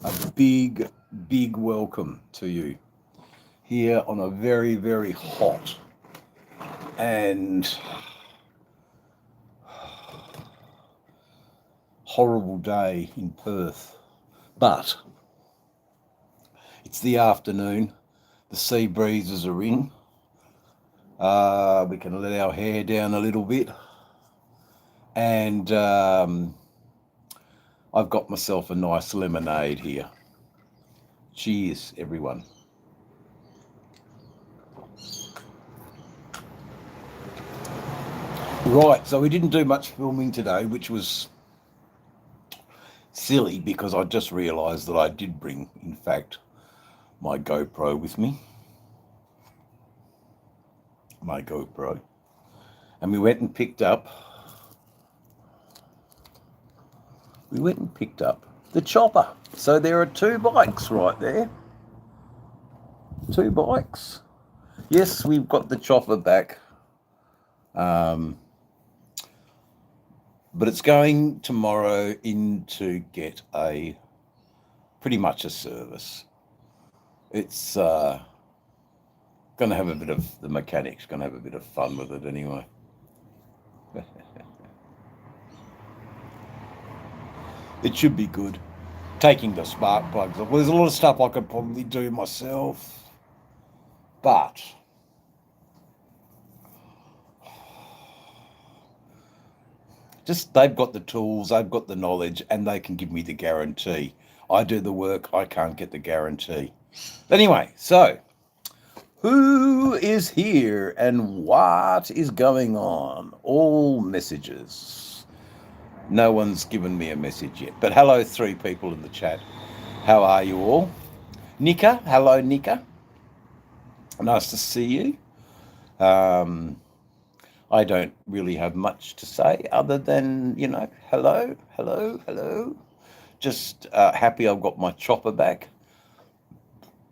a big, big welcome to you here on a very, very hot and horrible day in Perth. But it's the afternoon, the sea breezes are in. We can let our hair down a little bit. And I've got myself a nice lemonade here. Cheers, everyone. Right, so we didn't do much filming today, which was silly because I just realised that I did bring, in fact, my GoPro with me. My GoPro. And we went and picked up the chopper. So there are two bikes right there. Two bikes. Yes, we've got the chopper back. But it's going tomorrow in to get pretty much a service. It's going to have the mechanic's going to have a bit of fun with it anyway. It should be good. Taking the spark plugs off. Well, there's a lot of stuff I could probably do myself, but just they've got the tools, they've got the knowledge, and they can give me the guarantee. I do the work, I can't get the guarantee. Anyway, so who is here and what is going on? All messages. No one's given me a message yet. But hello, 3 people in the chat. How are you all? Nika, hello, Nika. Nice to see you. I don't really have much to say other than, hello. Just happy I've got my chopper back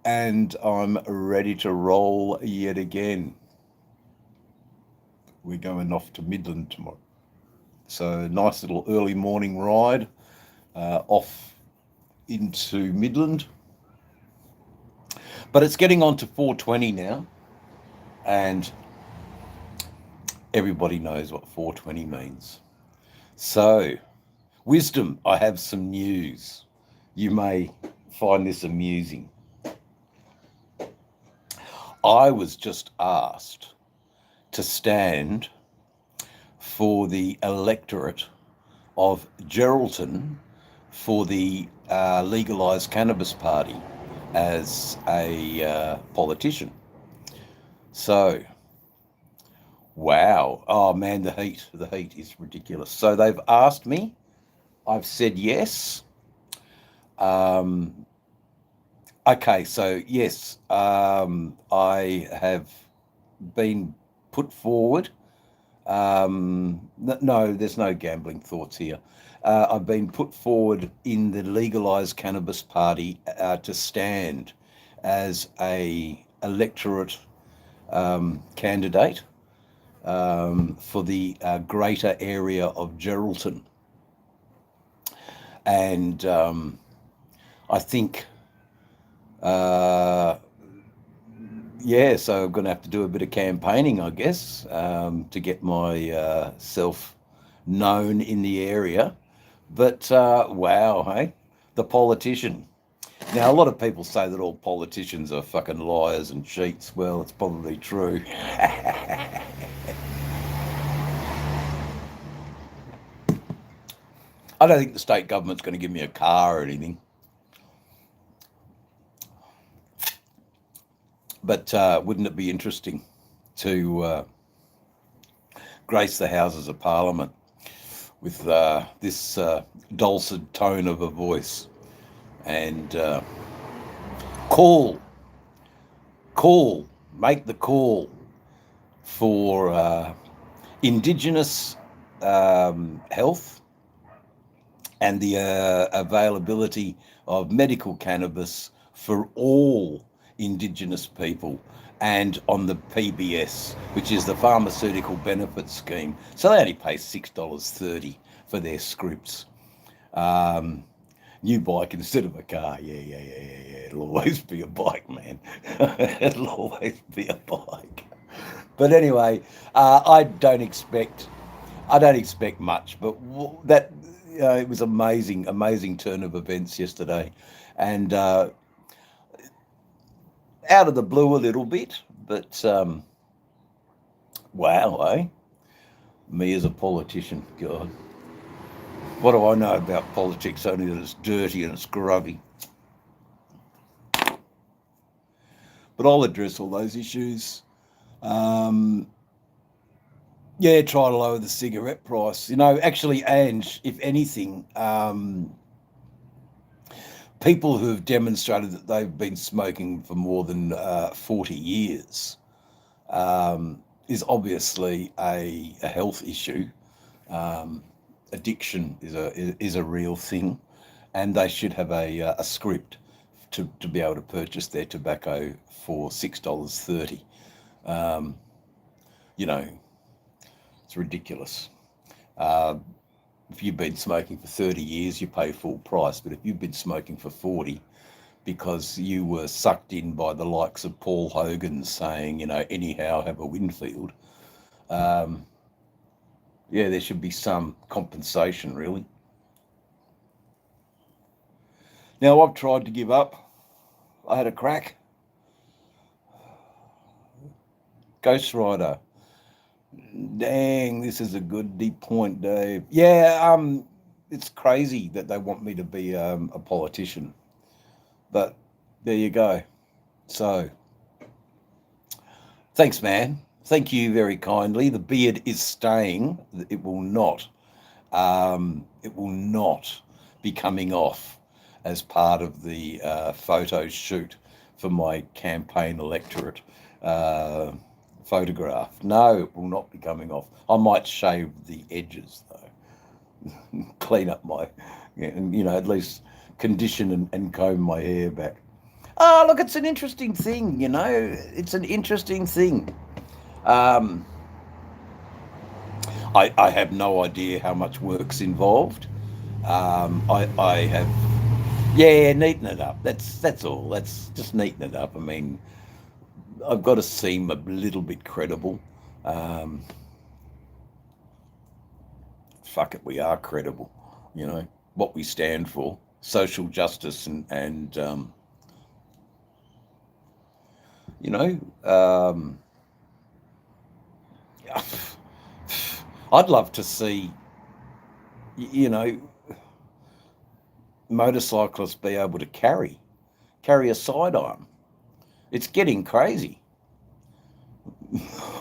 and I'm ready to roll yet again. We're going off to Midland tomorrow. So nice little early morning ride off into Midland. But it's getting on to 4:20 now, and everybody knows what 4:20 means. So, wisdom, I have some news. You may find this amusing. I was just asked to stand for the electorate of Geraldton for the legalised cannabis party as a politician. So, wow. Oh man, the heat is ridiculous. So they've asked me. I've said yes. Okay, so yes, I have been put forward. No, there's no gambling thoughts here. I've been put forward in the legalised cannabis party to stand as a electorate candidate for the greater area of Geraldton. And I think, so I'm going to have to do a bit of campaigning, I guess, to get myself known in the area. But wow, hey, the politician. Now, a lot of people say that all politicians are fucking liars and cheats. Well, it's probably true. I don't think the state government's going to give me a car or anything. But wouldn't it be interesting to grace the Houses of Parliament with this dulcet tone of a voice and make the call for Indigenous health and the availability of medical cannabis for all Indigenous people, and on the PBS, which is the Pharmaceutical Benefit Scheme. So they only pay $6.30 for their scripts. New bike instead of a car. Yeah. It'll always be a bike, man. It'll always be a bike. But anyway, I don't expect much. But that it was amazing turn of events yesterday, and out of the blue a little bit. But wow, eh? Me as a politician, God. What do I know about politics? Only that it's dirty and it's grubby. But I'll address all those issues. Yeah, try to lower the cigarette price. Actually, Ange, if anything, people who have demonstrated that they've been smoking for more than 40 years is obviously a health issue. Addiction is a real thing, and they should have a script to be able to purchase their tobacco for $6.30. It's ridiculous. If you've been smoking for 30 years, you pay full price. But if you've been smoking for 40 because you were sucked in by the likes of Paul Hogan saying, anyhow, have a Winfield, yeah, there should be some compensation, really. Now, I've tried to give up. I had a crack. Ghost Rider. Dang, this is a good deep point, Dave. Yeah, it's crazy that they want me to be a politician, but there you go. So, thanks, man. Thank you very kindly. The beard is staying. It will not. It will not be coming off as part of the photo shoot for my campaign electorate. Photograph. No, it will not be coming off. I might shave the edges though, clean up at least condition and comb my hair back. Oh, look, it's an interesting thing, it's an interesting thing. I have no idea how much work's involved. I have, yeah, neaten it up. That's all. That's just neaten it up. I mean, I've got to seem a little bit credible. Fuck it, we are credible. What we stand for, social justice, and I'd love to see, motorcyclists be able to carry a sidearm. It's getting crazy.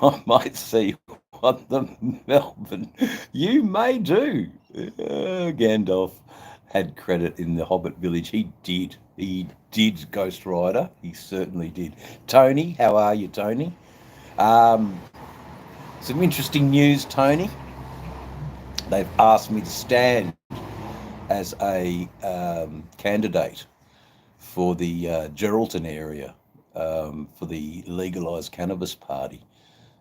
I might see what the Melbourne. You may do. Gandalf had credit in the Hobbit village. He did. He did, Ghost Rider. He certainly did. Tony, how are you, Tony? Some interesting news, Tony. They've asked me to stand as a candidate for the Geraldton area. For the legalised cannabis party.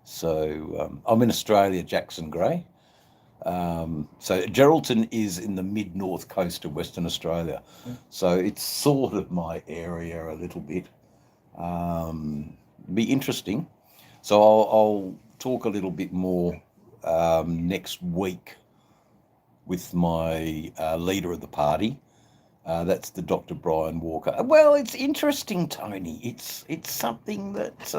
So I'm in Australia, Jackson Gray. So Geraldton is in the mid-north coast of Western Australia. So it's sort of my area a little bit. Be interesting. So I'll talk a little bit more next week with my leader of the party. That's the Dr. Brian Walker. Well, it's interesting, Tony. It's something that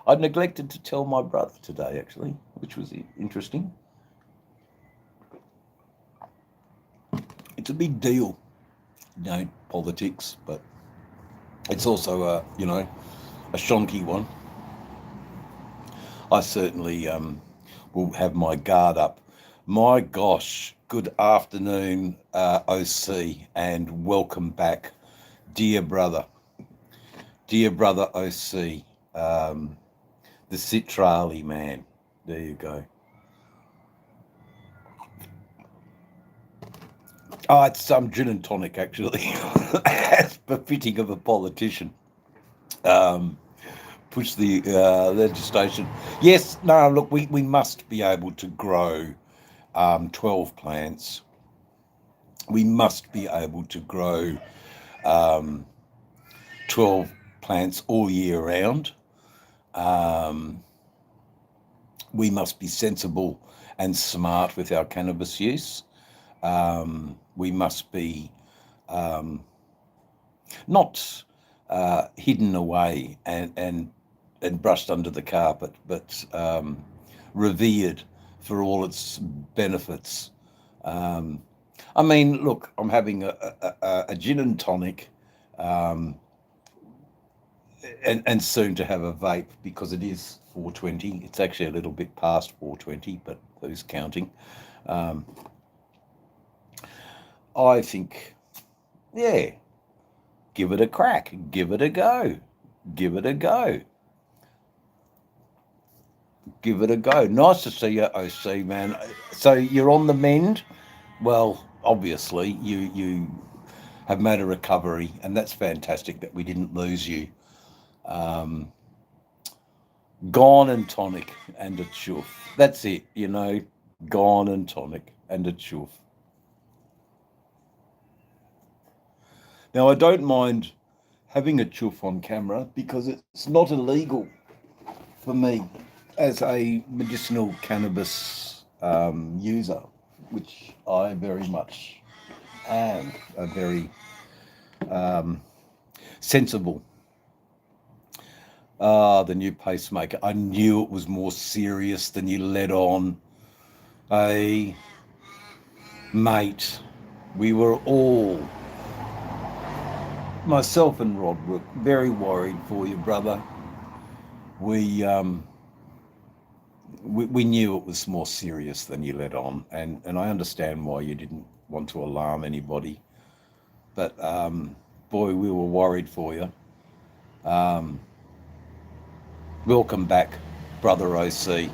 I neglected to tell my brother today, actually, which was interesting. It's a big deal, politics, but it's also a shonky one. I certainly will have my guard up. My gosh. Good afternoon, OC, and welcome back, dear brother OC, the Citrali man. There you go. Oh, it's some gin and tonic, actually, as befitting of a politician. Push the legislation. Yes, no, look, we must be able to grow 12 plants We must be able to grow um, 12 plants all year round. Um, we must be sensible and smart with our cannabis use. We must be not hidden away and brushed under the carpet, but revered for all its benefits. Um, I mean, look, I'm having a gin and tonic, um, and soon to have a vape because it is 4:20. It's actually a little bit past 4:20, but who's counting? Um, I think, yeah, give it a crack, give it a go, give it a go, give it a go. Nice to see you, OC, man. So you're on the mend. Well, obviously you have made a recovery, and that's fantastic that we didn't lose you. Um, Gone and tonic and a chuff. That's it, Gone and tonic and a chuff. Now, I don't mind having a chuff on camera because it's not illegal for me as a medicinal cannabis user, which I very much am, a very sensible. The new pacemaker. I knew it was more serious than you let on. Hey, mate, we were all, myself and Rod, were very worried for you, brother. We knew it was more serious than you let on, and I understand why you didn't want to alarm anybody. But boy, we were worried for you. Welcome back, brother OC.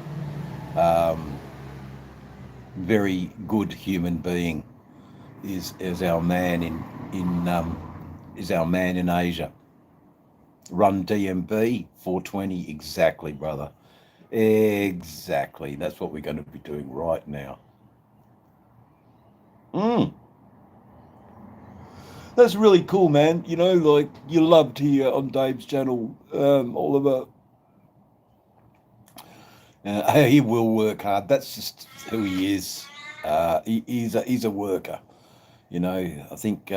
Very good human being is our man is our man in Asia. Run DMB 420 exactly, brother. Exactly. That's what we're going to be doing right now. That's really cool, man. Like you loved here on Dave's channel, Oliver. He will work hard. That's just who he is. He's a worker. I think.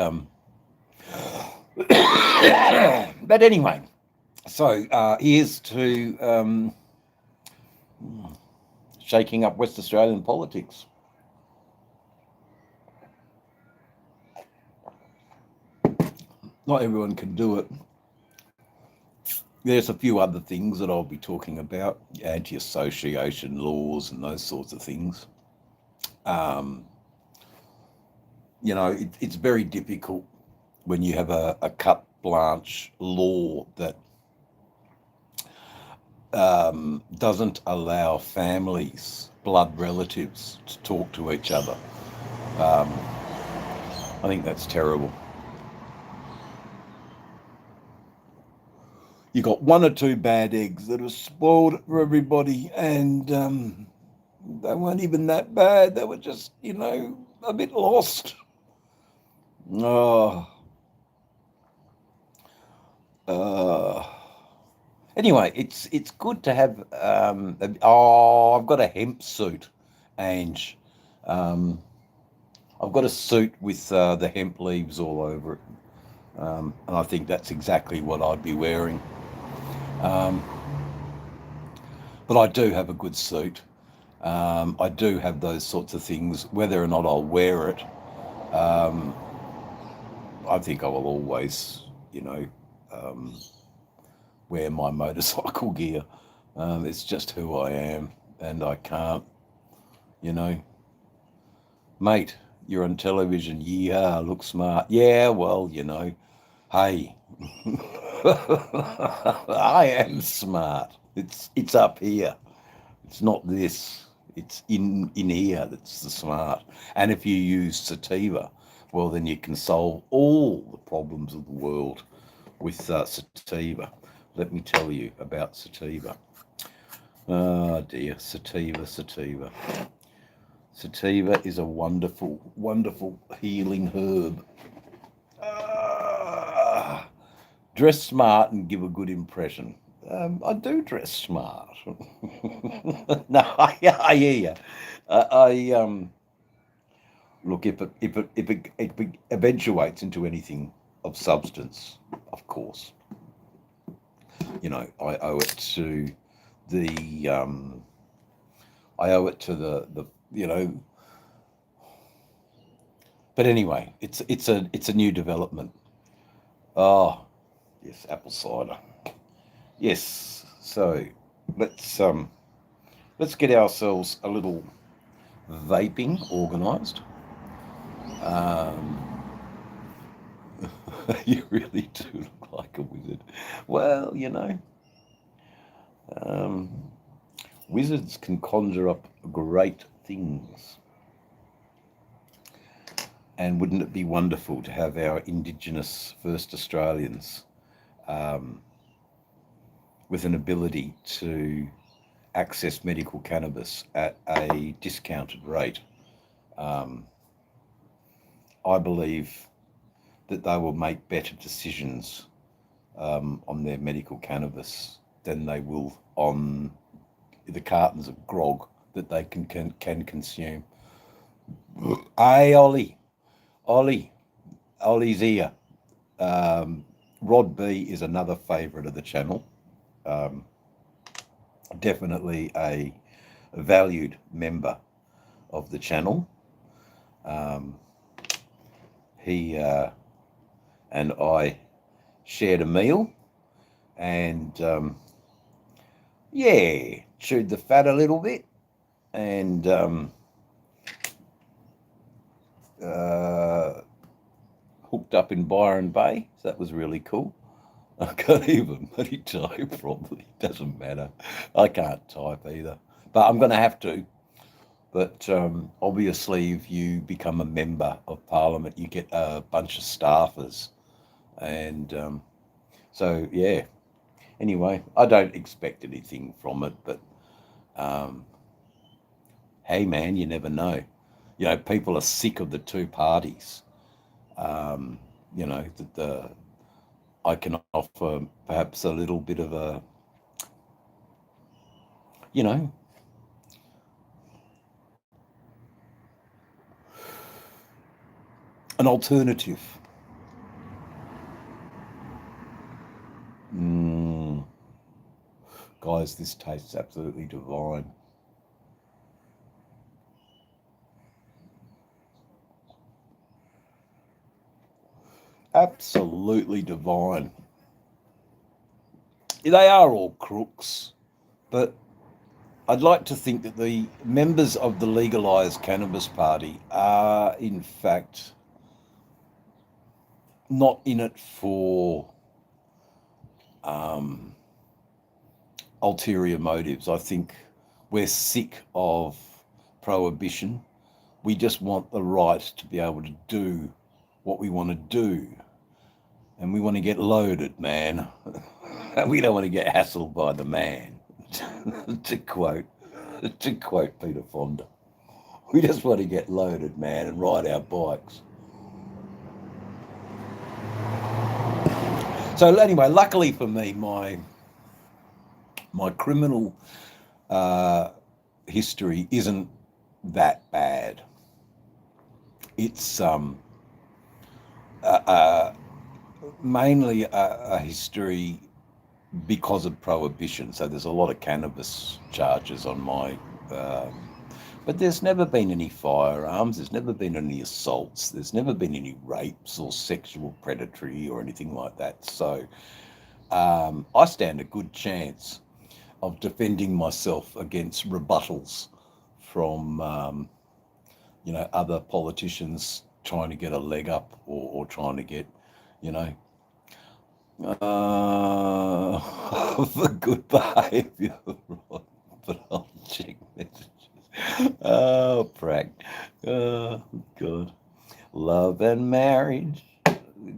But anyway, so here's to shaking up West Australian politics. Not everyone can do it. There's a few other things that I'll be talking about, anti-association laws and those sorts of things. It's very difficult when you have a carte blanche law that doesn't allow families, blood relatives, to talk to each other. I think that's terrible. You got one or two bad eggs that are spoiled for everybody, and they weren't even that bad. They were just, a bit lost. Anyway, it's good to have. I've got a hemp suit, Ange. I've got a suit with the hemp leaves all over it, and I think that's exactly what I'd be wearing. But I do have a good suit. I do have those sorts of things. Whether or not I'll wear it, I think I will always, wear my motorcycle gear. It's just who I am, and I can't, mate, you're on television. Yeah, look smart. Yeah, well, hey, I am smart. It's up here. It's not this. It's in here that's the smart. And if you use sativa, well, then you can solve all the problems of the world with sativa. Let me tell you about sativa. Oh dear, sativa. Sativa is a wonderful, wonderful healing herb. Dress smart and give a good impression. I do dress smart. No, I hear you. Look, if it eventuates into anything of substance, of course, I owe it to the But anyway, it's a new development. Oh, yes, apple cider. Yes. So let's get ourselves a little vaping organised. You really do look like a wizard. Well, wizards can conjure up great things. And wouldn't it be wonderful to have our Indigenous first Australians with an ability to access medical cannabis at a discounted rate? I believe that they will make better decisions on their medical cannabis than they will on the cartons of grog that they can consume. Hey, Ollie's here. Rod B is another favourite of the channel. Definitely a valued member of the channel. He and I shared a meal and chewed the fat a little bit and hooked up in Byron Bay. So that was really cool. I can't even bloody type properly. Doesn't matter. I can't type either. But I'm going to have to. But obviously, if you become a member of Parliament, you get a bunch of staffers. And so, yeah. Anyway, I don't expect anything from it. But, hey, man, you never know. People are sick of the two parties. I can offer perhaps a little bit of a, an alternative. Guys, this tastes absolutely divine. Absolutely divine. They are all crooks, but I'd like to think that the members of the legalised cannabis party are, in fact, not in it for ulterior motives. I think we're sick of prohibition. We just want the right to be able to do what we want to do. And we want to get loaded, man. We don't want to get hassled by the man, to quote Peter Fonda. We just want to get loaded, man, and ride our bikes. So anyway, luckily for me, my criminal history isn't that bad. It's mainly a history because of prohibition. So there's a lot of cannabis charges on my, but there's never been any firearms. There's never been any assaults. There's never been any rapes or sexual predatory or anything like that. So I stand a good chance of defending myself against rebuttals from, other politicians trying to get a leg up or trying to get, for good behaviour, right? But I'll check messages. Oh, prank. Oh, God. Love and marriage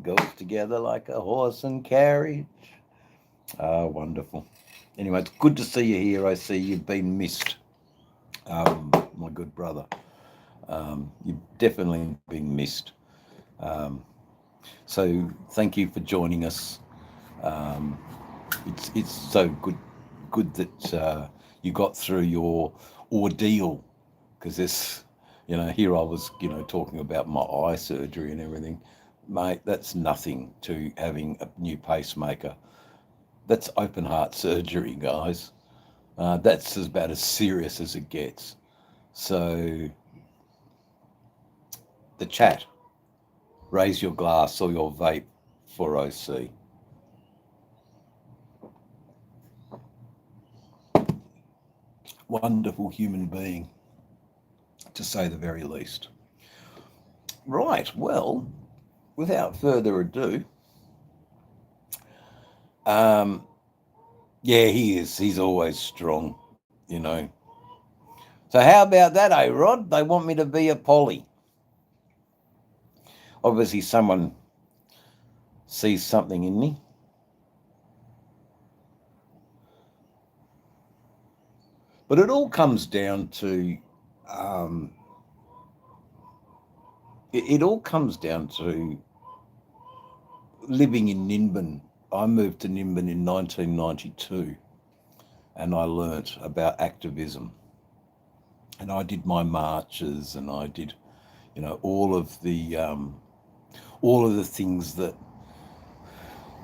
goes together like a horse and carriage. Ah, wonderful. Anyway, it's good to see you here. I see you've been missed, my good brother. You've definitely been missed. So thank you for joining us. Um, it's so good that you got through your ordeal, because this, here I was, talking about my eye surgery and everything. Mate, that's nothing to having a new pacemaker. That's open heart surgery, guys. That's about as serious as it gets. So the chat, raise your glass or your vape for OC. Wonderful human being, to say the very least. Right, well, without further ado, yeah, he is. He's always strong. So how about that, Rod? They want me to be a Polly. Obviously, someone sees something in me. But it all comes down to, it all comes down to living in Nimbin. I moved to Nimbin in 1992, and I learnt about activism. And I did my marches, and I did, all of the things that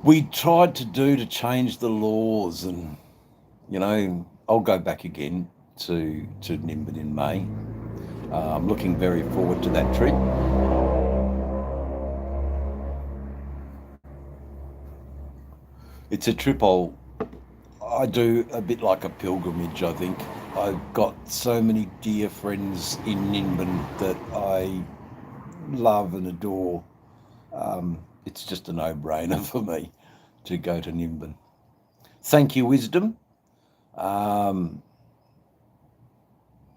we tried to do to change the laws. And I'll go back again to Nimbin in May. I'm looking very forward to that trip. It's a trip I do a bit like a pilgrimage, I think. I've got so many dear friends in Nimbin that I love and adore. It's just a no-brainer for me to go to Nimbin. Thank you, Wisdom.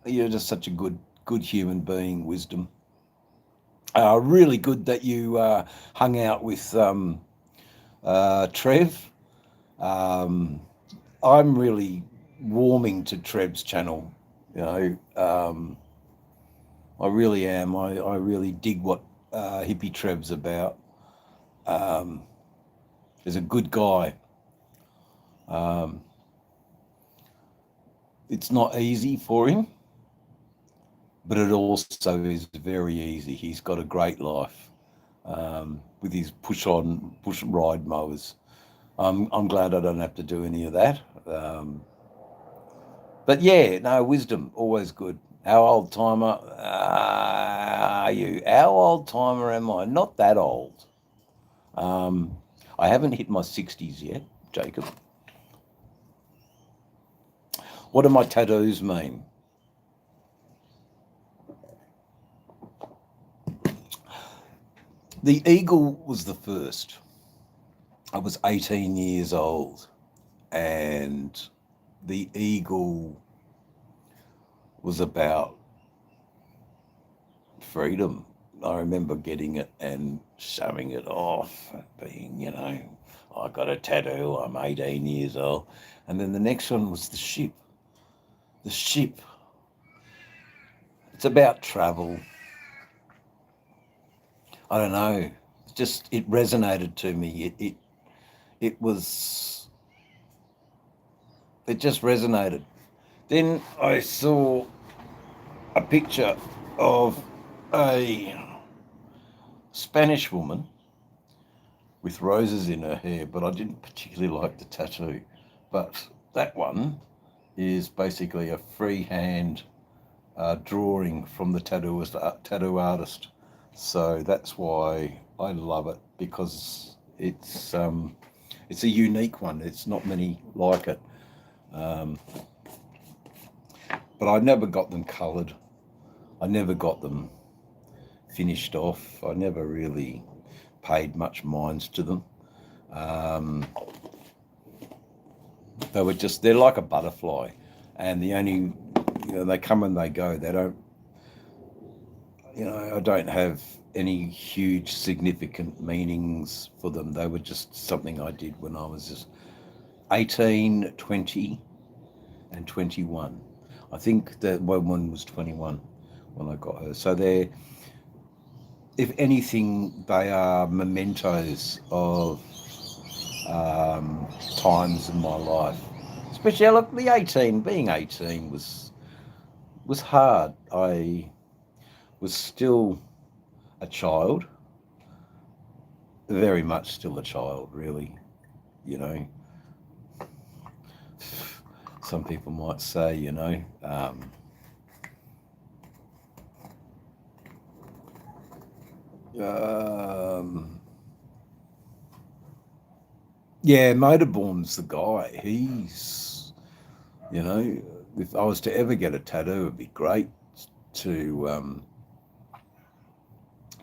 You're just such a good human being, Wisdom. Really good that you hung out with Trev. I'm really warming to Trev's channel. I really am. I really dig what Hippie Trev's about. He's a good guy. It's not easy for him, but it also is very easy. He's got a great life with his push ride mowers. I'm glad I don't have to do any of that. But yeah, no, Wisdom, always good. How old timer are you? How old timer am I? Not that old. I haven't hit my 60s yet, Jacob. What do my tattoos mean? The eagle was the first. I was 18 years old, and the eagle was about freedom. I remember getting it and showing it off, being, I got a tattoo, I'm 18 years old. And then the next one was the ship. The ship. It's about travel. I don't know. It resonated to me. It just resonated. Then I saw a picture of a Spanish woman with roses in her hair, but I didn't particularly like the tattoo. But that one is basically a freehand drawing from the tattoo artist. So that's why I love it, because it's a unique one. It's not many like it. But I never got them coloured. I never got them finished off. I never really paid much minds to them. They're like a butterfly, and they come and they go. They don't, I don't have any huge significant meanings for them. They were just something I did when I was just 18, 20 and 21. I think that one was 21 when I got her. So they're, if anything, they are mementos of times in my life. Especially the 18, being 18 was hard. I was still a child, very much still a child, really. You know, some people might say, um, yeah, Motorborn's the guy. He's, if I was to ever get a tattoo, it'd be great to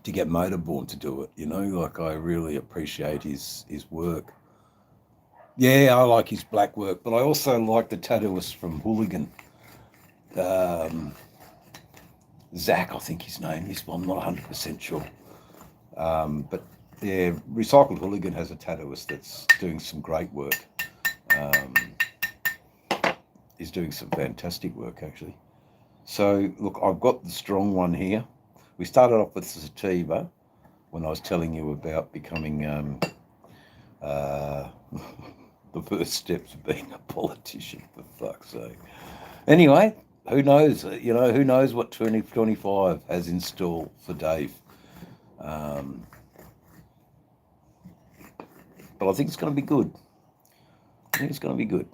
to get Motorborn to do it. Like I really appreciate his work. Yeah, I like his black work, but I also like the tattooist from Hooligan. Um, Zach, I think his name is. Well, I'm not 100% sure. But yeah, Recycled Hooligan has a tattooist that's doing some great work. Um, he's doing some fantastic work, actually. So, look, I've got the strong one here. We started off with sativa when I was telling you about becoming uh, the first steps of being a politician, for fuck's sake. Anyway, who knows? Who knows what 2025 has in store for Dave. But I think it's going to be good. I think it's going to be good.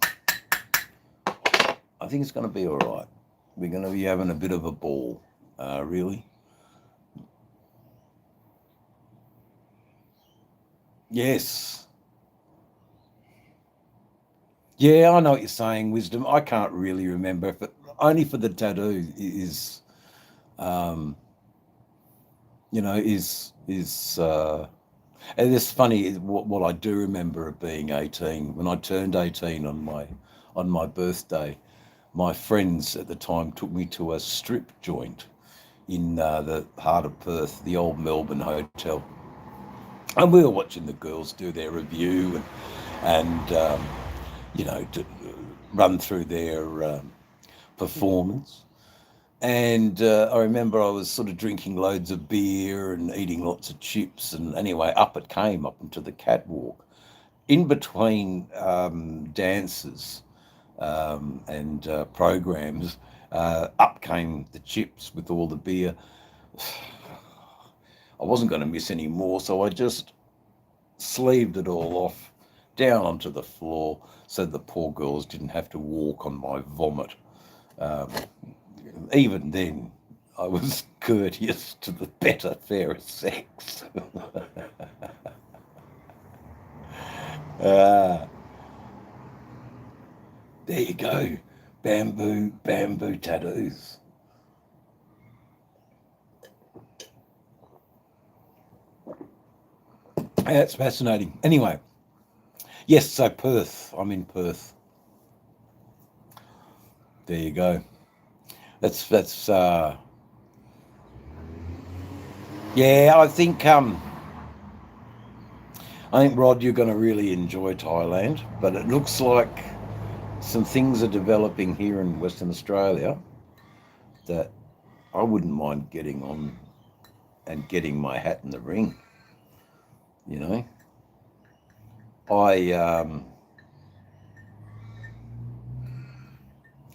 I think it's going to be all right. We're going to be having a bit of a ball, really. Yes. Yeah, I know what you're saying, Wisdom. I can't really remember, but only for the tattoo is, um, and it's funny what I do remember of being 18. When I turned 18 on my birthday, my friends at the time took me to a strip joint in the heart of Perth, the old Melbourne Hotel, and we were watching the girls do their review and to run through their performance. And I remember I was sort of drinking loads of beer and eating lots of chips. And anyway, up it came, up into the catwalk. In between dances and programs, up came the chips with all the beer. I wasn't going to miss any more, so I just sleeved it all off down onto the floor so the poor girls didn't have to walk on my vomit. Even then, I was courteous to the better, fairer sex. uh, there you go. Bamboo tattoos. That's fascinating. Anyway, yes, so Perth. I'm in Perth. There you go. That's yeah, I think Rod, you're going to really enjoy Thailand, but it looks like some things are developing here in Western Australia that I wouldn't mind getting on and getting my hat in the ring. I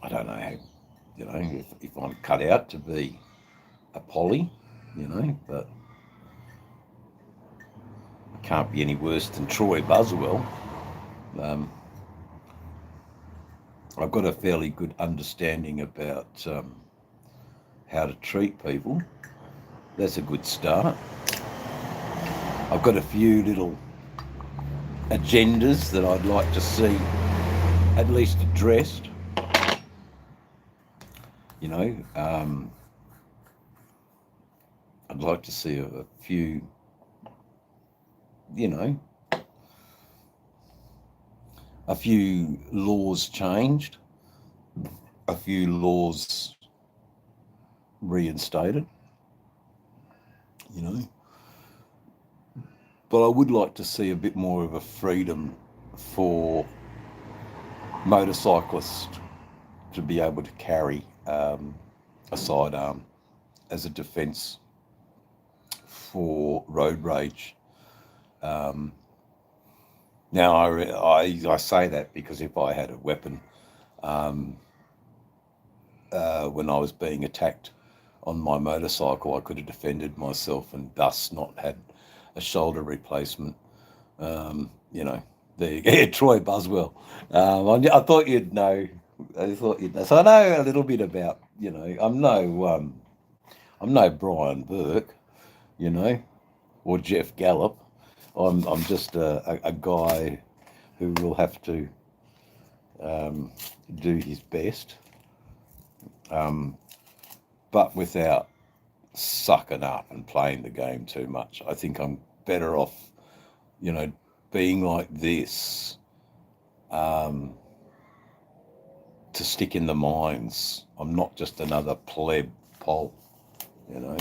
I don't know how, if I'm cut out to be a poly, but can't be any worse than Troy Buswell. I've got a fairly good understanding about how to treat people. That's a good start. I've got a few little agendas that I'd like to see at least addressed. I'd like to see a few, a few laws changed, a few laws reinstated, But I would like to see a bit more of a freedom for motorcyclists to be able to carry a sidearm as a defence for road rage. Now, I say that because if I had a weapon when I was being attacked on my motorcycle, I could have defended myself and thus not had a shoulder replacement. You know, there you go. Yeah, Troy Buswell. I thought you'd know. I thought you'd know. So I know a little bit about. You know, I'm no Brian Burke. You know, or Jeff Gallup. I'm just a guy who will have to do his best, but without sucking up and playing the game too much. I think I'm better off, you know, being like this to stick in the mines. I'm not just another pleb pole, you know.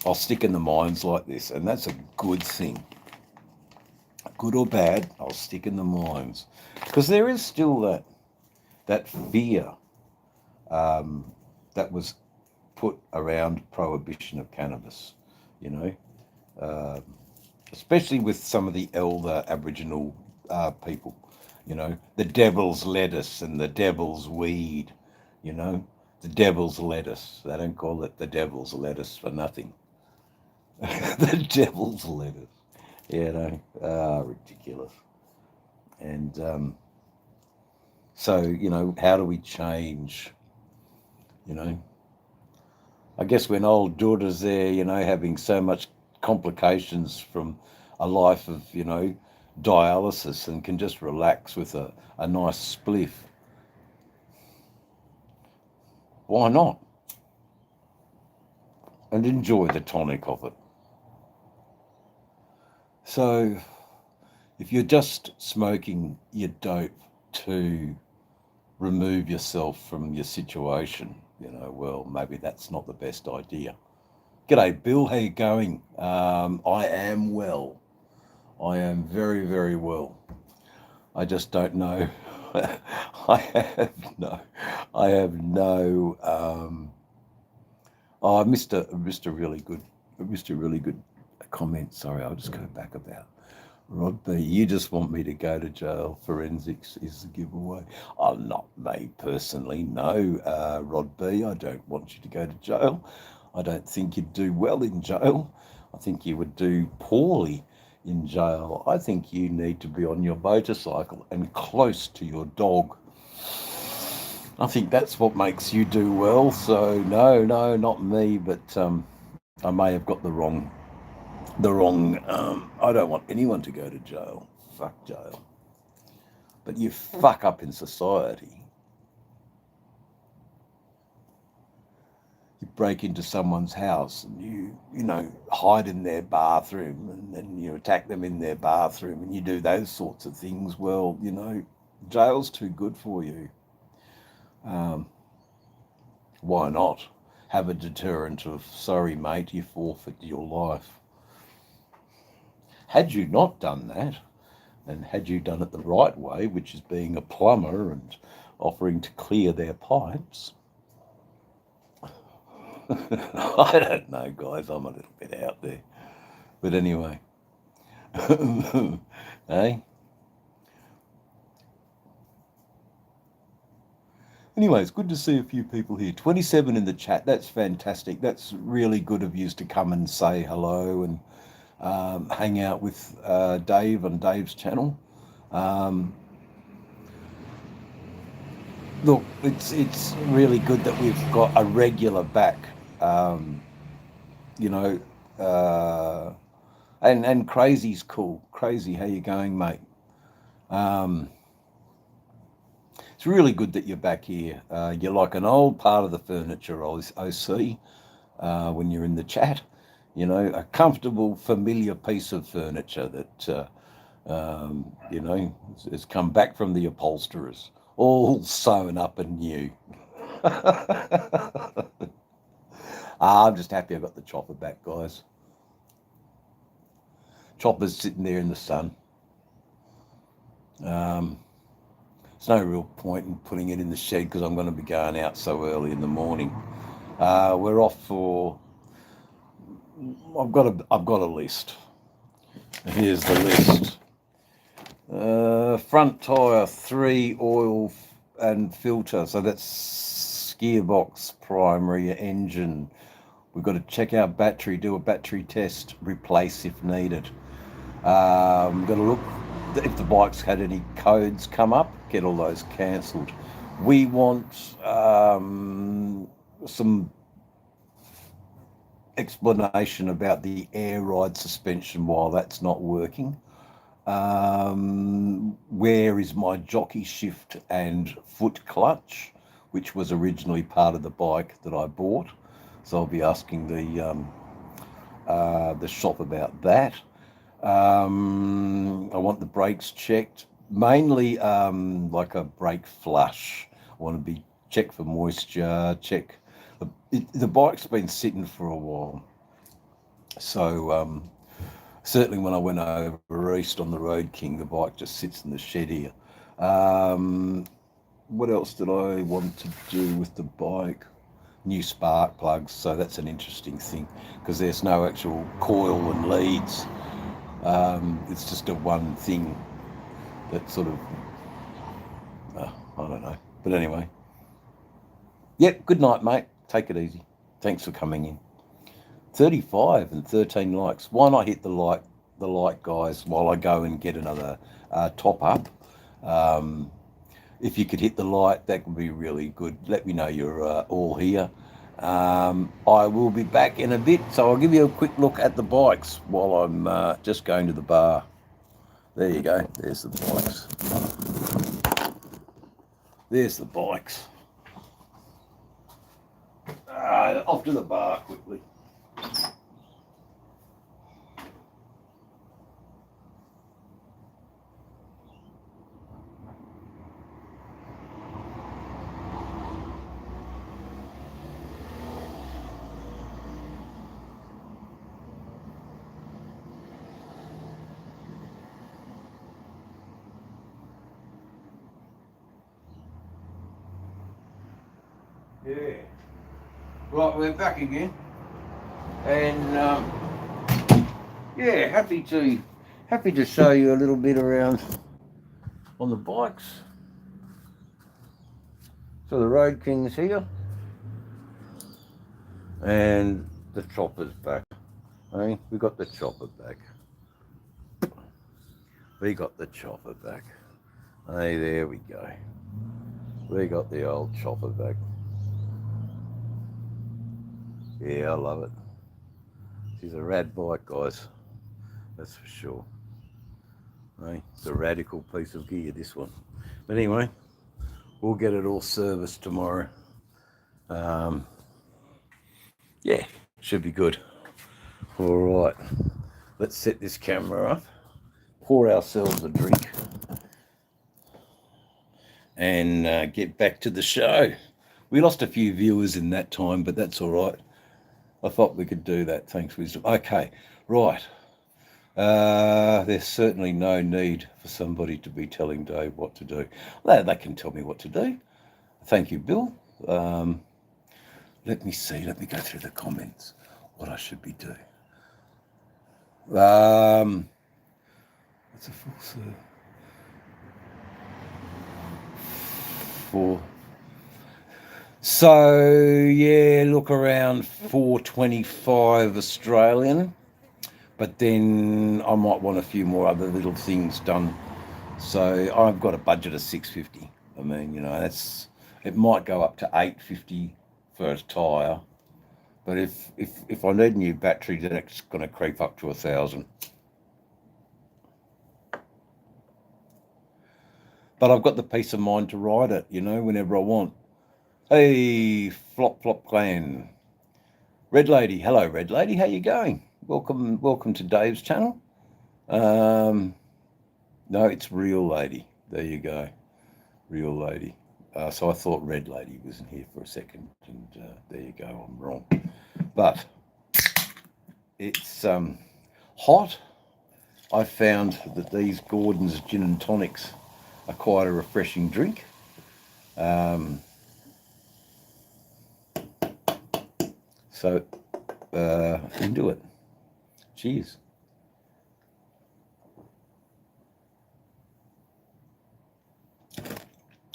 I'll stick in the mines like this, and that's a good thing. Good or bad, I'll stick in the mines. Because there is still that fear that was put around prohibition of cannabis, you know, especially with some of the elder Aboriginal people, you know, the devil's lettuce and the devil's weed, you know, the devil's lettuce. They don't call it the devil's lettuce for nothing. The devil's lettuce. You know, ridiculous. And so, you know, how do we change, you know? I guess when old daughter's there, you know, having so much complications from a life of, you know, dialysis and can just relax with a nice spliff. Why not? And enjoy the tonic of it. So if you're just smoking your dope to remove yourself from your situation, you know, well, maybe that's not the best idea. G'day, Bill. How you going? I am well. I am very, very well. I just don't know. I have no. Oh, I missed a really good comment. Sorry, I'll just go back about. Rod B, you just want me to go to jail. Forensics is the giveaway. Oh, not me personally, no, Rod B. I don't want you to go to jail. I don't think you'd do well in jail. I think you would do poorly in jail. I think you need to be on your motorcycle and close to your dog. I think that's what makes you do well. So no, not me, but I may have got the wrong. I don't want anyone to go to jail. Fuck jail. But you fuck up in society. You break into someone's house and you know, hide in their bathroom and then you attack them in their bathroom and you do those sorts of things. Well, you know, jail's too good for you. Why not have a deterrent of, sorry mate, you forfeit your life. Had you not done that, and had you done it the right way, which is being a plumber and offering to clear their pipes, I don't know, guys, I'm a little bit out there. But anyway, eh? Anyway, it's good to see a few people here. 27 in the chat, that's fantastic. That's really good of you to come and say hello and hang out with Dave on Dave's channel. Look, it's really good that we've got a regular back, you know, and Crazy's cool. Crazy, how you going, mate? It's really good that you're back here. You're like an old part of the furniture, OC, when you're in the chat. You know, a comfortable, familiar piece of furniture that, you know, has come back from the upholsterers, all sewn up and new. I'm just happy I got the chopper back, guys. Chopper's sitting there in the sun. There's no real point in putting it in the shed because I'm going to be going out so early in the morning. We're off for. I've got a list. Here's the list. Front tyre, 3 oil and filter. So that's gearbox, primary, engine. We've got to check our battery, do a battery test, replace if needed. We've got to look if the bike's had any codes come up, get all those cancelled. We want some explanation about the air ride suspension while that's not working. Where is my jockey shift and foot clutch, which was originally part of the bike that I bought? So I'll be asking the shop about that. I want the brakes checked, mainly like a brake flush. I want to be checked for moisture, check. The bike's been sitting for a while. So certainly when I went over east on the Road King, the bike just sits in the shed here. What else did I want to do with the bike? New spark plugs, so that's an interesting thing because there's no actual coil and leads. It's just a one thing that sort of, I don't know. But anyway, yep, good night, mate. Take it easy. Thanks for coming in. 35 and 13 likes. Why not hit the like, guys, while I go and get another top up? If you could hit the like, that would be really good. Let me know you're all here. I will be back in a bit, so I'll give you a quick look at the bikes while I'm just going to the bar. There you go. There's the bikes. There's the bikes. Off to the bar quickly. Yeah. Right, we're back again, and yeah, happy to show you a little bit around on the bikes. So the Road King's here, and the chopper's back. Hey, we got the chopper back. We got the chopper back. Hey, there we go. We got the old chopper back. Yeah, I love it. She's a rad bike, guys. That's for sure. Hey, it's a radical piece of gear, this one. But anyway, we'll get it all serviced tomorrow. Yeah, should be good. All right, let's set this camera up, pour ourselves a drink, and get back to the show. We lost a few viewers in that time, but that's all right. I thought we could do that. Thanks, Wisdom. Okay, right. There's certainly no need for somebody to be telling Dave what to do. They can tell me what to do. Thank you, Bill. Let me see. Let me go through the comments. What I should be doing. It's a full serve. So yeah, look around 425 Australian, but then I might want a few more other little things done. So I've got a budget of 650. I mean, it might go up to 850 for a tyre, but if I need a new battery, then it's going to creep up to 1,000. But I've got the peace of mind to ride it, whenever I want. Hey, Flop Clan. Red Lady. Hello, Red Lady. How you going? Welcome to Dave's channel. No, it's Real Lady. There you go. Real Lady. So I thought Red Lady wasn't here for a second, and there you go. I'm wrong. But it's hot. I found that these Gordon's gin and tonics are quite a refreshing drink. So into it. Cheers.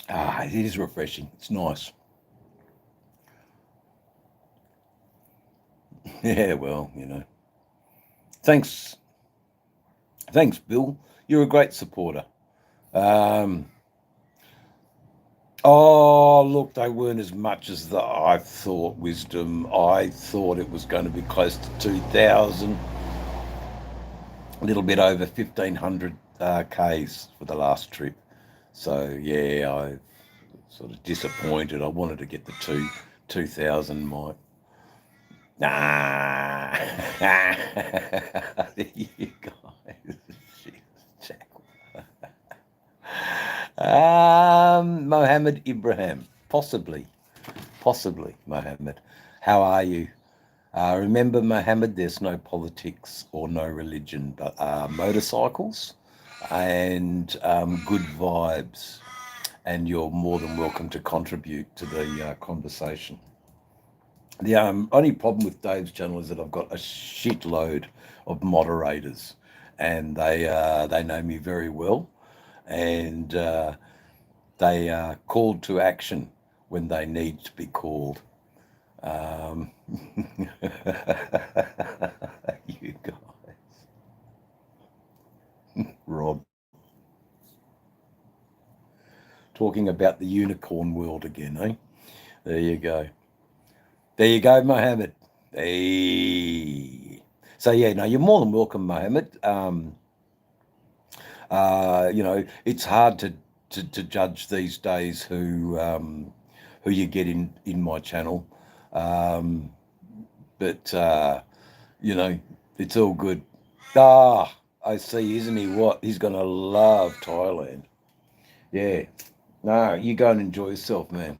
It is refreshing. It's nice. Yeah, well, Thanks, Bill. You're a great supporter. Look, they weren't as much as I thought, Wisdom. I thought it was going to be close to 2,000, a little bit over 1,500 Ks for the last trip. So, yeah, I sort of disappointed. I wanted to get the 2,000 mark. Nah, you guys. Mohammed Ibrahim, possibly, Mohammed. How are you? Remember, Mohammed, there's no politics or no religion, but motorcycles and good vibes. And you're more than welcome to contribute to the conversation. The only problem with Dave's channel is that I've got a shitload of moderators, and they know me very well, and they are called to action when they need to be called. You guys, Rob, talking about the unicorn world again, eh? There you go. There you go, Mohammed. Hey. So yeah, no, you're more than welcome, Mohammed. It's hard to judge these days who you get in my channel, but it's all good. I see, isn't he? What, he's gonna love Thailand. Yeah, no, you go and enjoy yourself, man.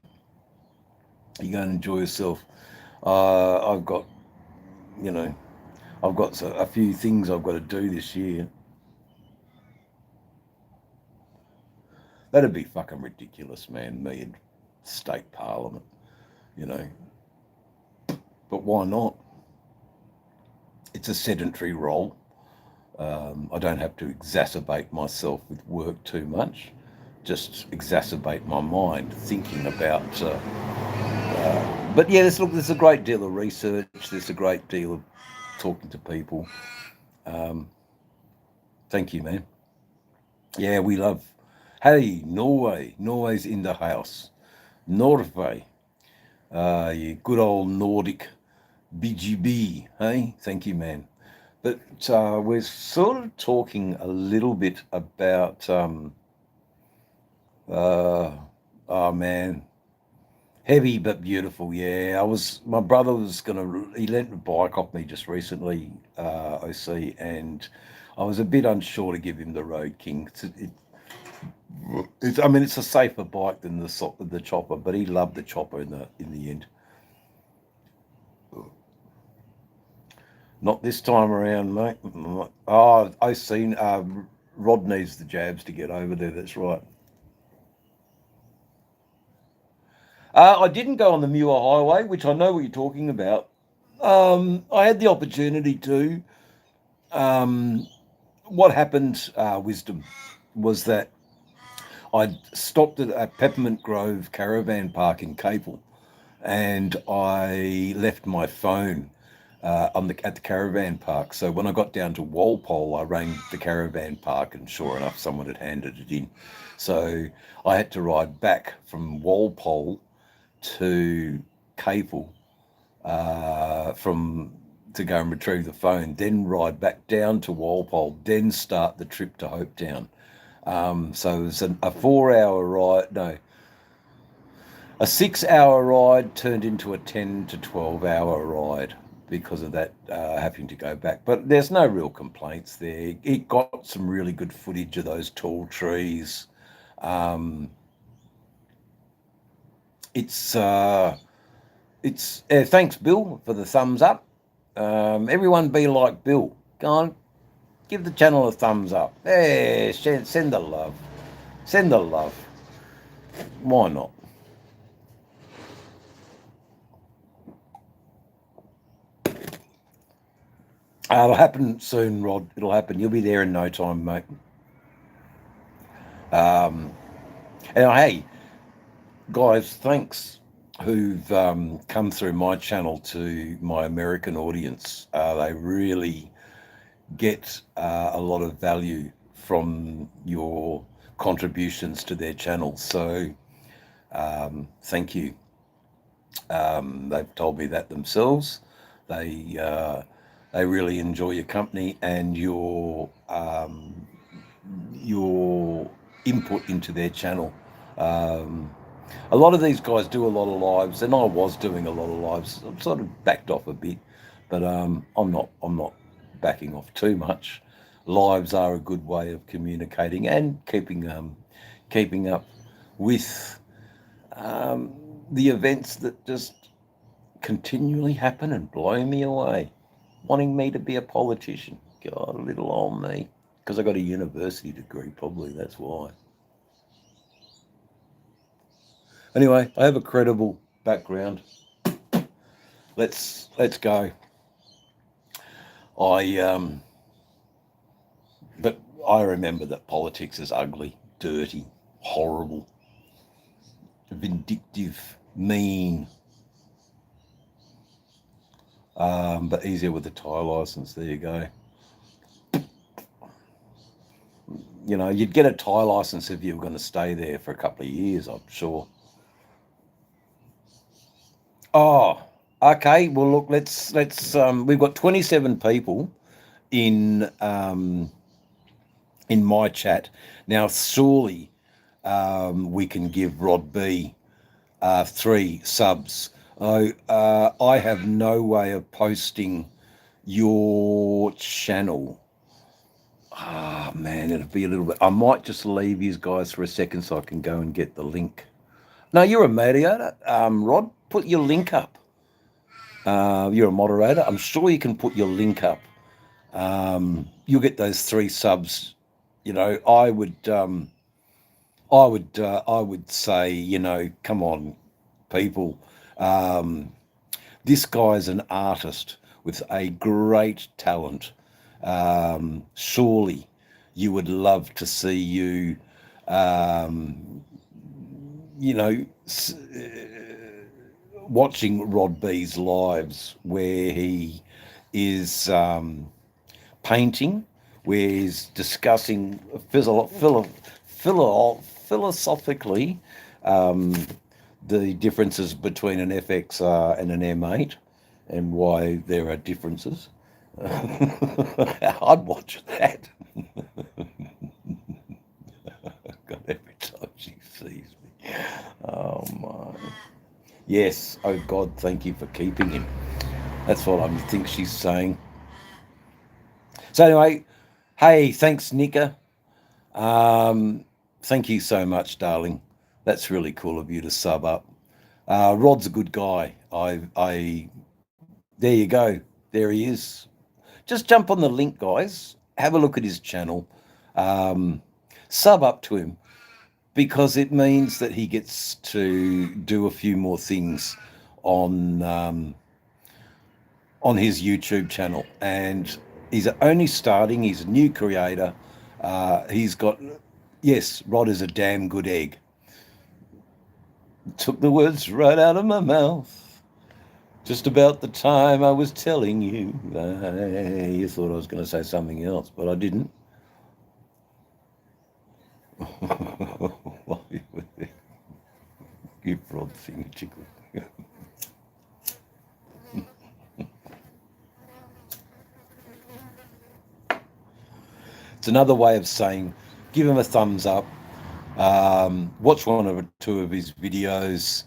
You go and enjoy yourself. I've got a few things I've got to do this year. That'd be fucking ridiculous, man. Me in state parliament, But why not? It's a sedentary role. I don't have to exacerbate myself with work too much. Just exacerbate my mind thinking about. But yeah, there's a great deal of research. There's a great deal of talking to people. Thank you, man. Yeah, we love. Hey, Norway. Norway's in the house. Norway. You good old Nordic BGB. Hey, thank you, man. But we're sort of talking a little bit about. Oh man, heavy but beautiful. Yeah, my brother was he lent a bike off me just recently, OC, and I was a bit unsure to give him the Road King. It's a safer bike than the chopper, but he loved the chopper in the end. Not this time around, mate. Oh, I seen Rod needs the jabs to get over there. That's right. I didn't go on the Muir Highway, which I know what you're talking about. I had the opportunity to. What happened, Wisdom, was that I stopped at a Peppermint Grove caravan park in Capel, and I left my phone at the caravan park. So when I got down to Walpole, I rang the caravan park, and sure enough, someone had handed it in. So I had to ride back from Walpole to Capel to go and retrieve the phone, then ride back down to Walpole, then start the trip to Hopetown. So it was a 4-hour ride. No, a 6-hour ride turned into a 10 to 12-hour ride because of that having to go back. But there's no real complaints there. It got some really good footage of those tall trees. Thanks, Bill, for the thumbs up. Everyone be like Bill. Go on, give the channel a thumbs up. Hey, send the love. Send the love. Why not? It'll happen soon, Rod. It'll happen. You'll be there in no time, mate. And hey, guys, thanks who've come through my channel to my American audience. They really get a lot of value from your contributions to their channel. So thank you. They've told me that themselves. They really enjoy your company and your input into their channel. A lot of these guys do a lot of lives, and I was doing a lot of lives. I've sort of backed off a bit, but I'm not backing off too much. Lives are a good way of communicating and keeping up with the events that just continually happen and blow me away, wanting me to be a politician. God, a little old me, because I got a university degree, probably that's why. Anyway, I have a credible background. Let's go. But I remember that politics is ugly, dirty, horrible, vindictive, mean. But easier with the Thai license. There you go. You know, you'd get a Thai license if you were going to stay there for a couple of years, I'm sure. Oh, okay. Well, look, let's we've got 27 people in my chat now. Surely we can give Rod B 3 subs. I have no way of posting your channel. Ah, man, it'll be a little bit. I might just leave you guys for a second so I can go and get the link. No, you're a moderator, Rod. Put your link up. You're a moderator. I'm sure you can put your link up. You'll get those 3 subs. You know, I would say, you know, come on, people. This guy's an artist with a great talent. Surely you would love to see you, you know, watching Rod B's lives where he is painting, where he's discussing philosophically the differences between an FXR and an M8 and why there are differences. I'd watch that. God, every time she sees me. Oh my. Yes. Oh God, thank you for keeping him. That's what I think she's saying. So anyway, hey, thanks, Nika. Thank you so much, darling. That's really cool of you to sub up. Rod's a good guy. There you go. There he is. Just jump on the link, guys. Have a look at his channel. Sub up to him because it means that he gets to do a few more things on his YouTube channel. And he's only starting. He's a new creator. He's got, yes, Rod is a damn good egg. Took the words right out of my mouth. Just about the time I was telling you. You thought I was going to say something else, but I didn't. Give Rod thing chickle. It's another way of saying, give him a thumbs up. Watch one or 2 of his videos.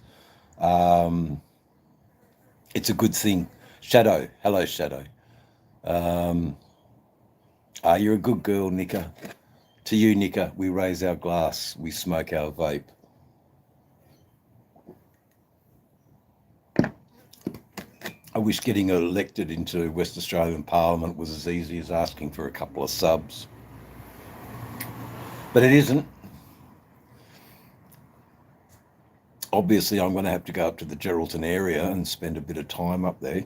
It's a good thing. Shadow. Hello, Shadow. You're a good girl, Nika. To you, Nika, we raise our glass. We smoke our vape. I wish getting elected into West Australian Parliament was as easy as asking for a couple of subs. But it isn't. Obviously, I'm going to have to go up to the Geraldton area and spend a bit of time up there.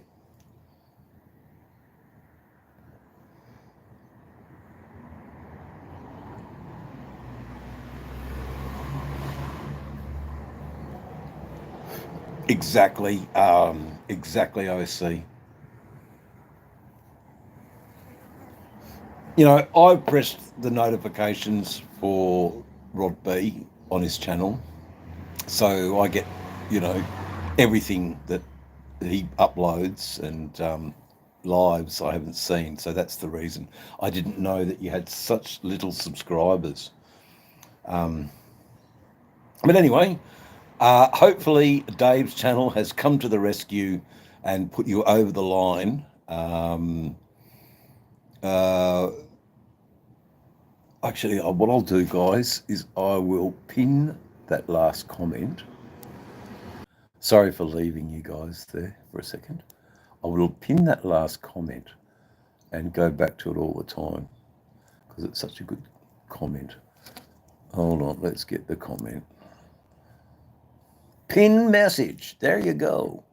Exactly. Exactly, OC. You know, I pressed the notifications for Rod B on his channel, so I get, you know, everything that he uploads and lives I haven't seen. So that's the reason. I didn't know that you had such little subscribers. Um, but anyway, hopefully Dave's channel has come to the rescue and put you over the line. Uh, Actually, what I'll do, guys, is I will pin that last comment. Sorry for leaving you guys there for a second. I will pin that last comment and go back to it all the time because it's such a good comment. Hold on, let's get the comment. Pin message. There you go.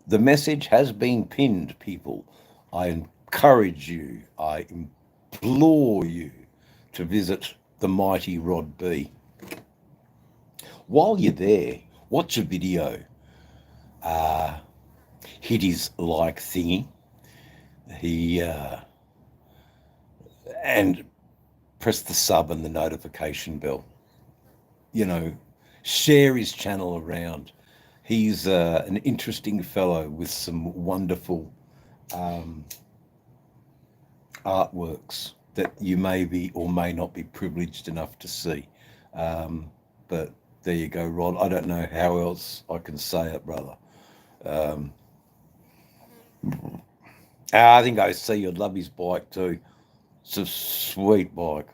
The message has been pinned, people. I encourage you, I implore you to visit the mighty Rod B. While you're there, watch a video. Hit his like thingy. He and press the sub and the notification bell. You know, share his channel around. He's an interesting fellow with some wonderful artworks that you may be or may not be privileged enough to see. But there you go, Rod. I don't know how else I can say it, brother. I think I see you'd love his bike too. It's a sweet bike.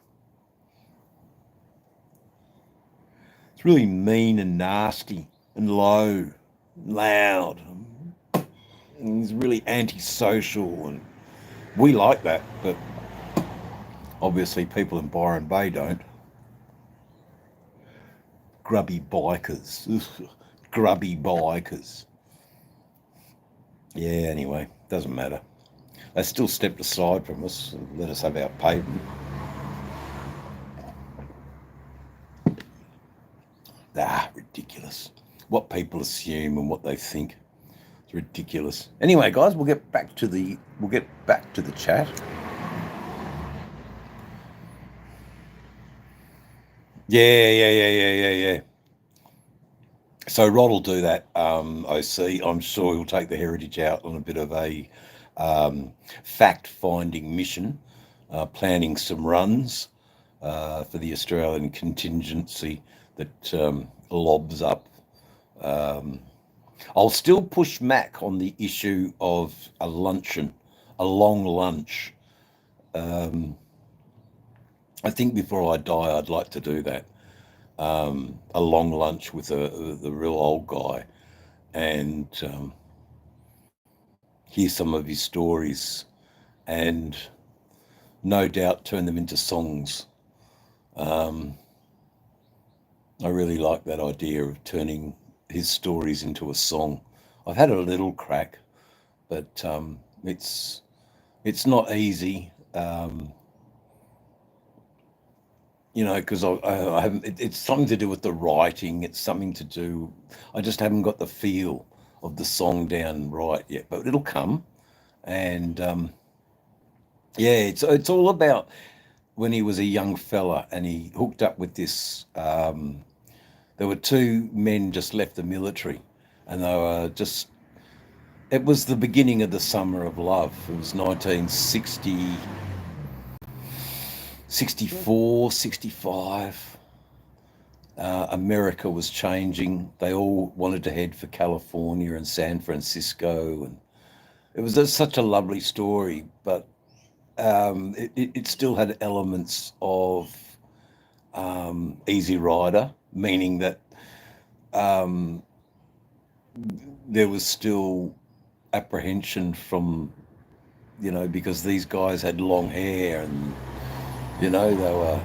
It's really mean and nasty and low, loud. And he's really antisocial, and we like that, but obviously people in Byron Bay don't. Grubby bikers. Grubby bikers. Yeah, anyway, doesn't matter. They still stepped aside from us and let us have our pavement. Ridiculous. What people assume and what they think. It's ridiculous. Anyway, guys, we'll get back to the chat. Yeah. So Rod will do that, OC. I'm sure he'll take the heritage out on a bit of a fact-finding mission, planning some runs for the Australian contingency that lobs up. I'll still push Mac on the issue of a luncheon, a long lunch. I think before I die, I'd like to do that. A long lunch with the real old guy and hear some of his stories and no doubt turn them into songs. I really like that idea of turning his stories into a song. I've had a little crack, but it's not easy. You know, because I haven't. It's something to do with the writing. It's something to do. I just haven't got the feel of the song down right yet, but it'll come. And yeah, it's all about when he was a young fella and he hooked up with this. There were two men just left the military, and they were just. It was the beginning of the summer of love. It was 1960. 64, 65. America was changing. They all wanted to head for California and San Francisco, and it was such a lovely story. But it still had elements of Easy Rider, meaning that there was still apprehension from, you know, because these guys had long hair and, you know,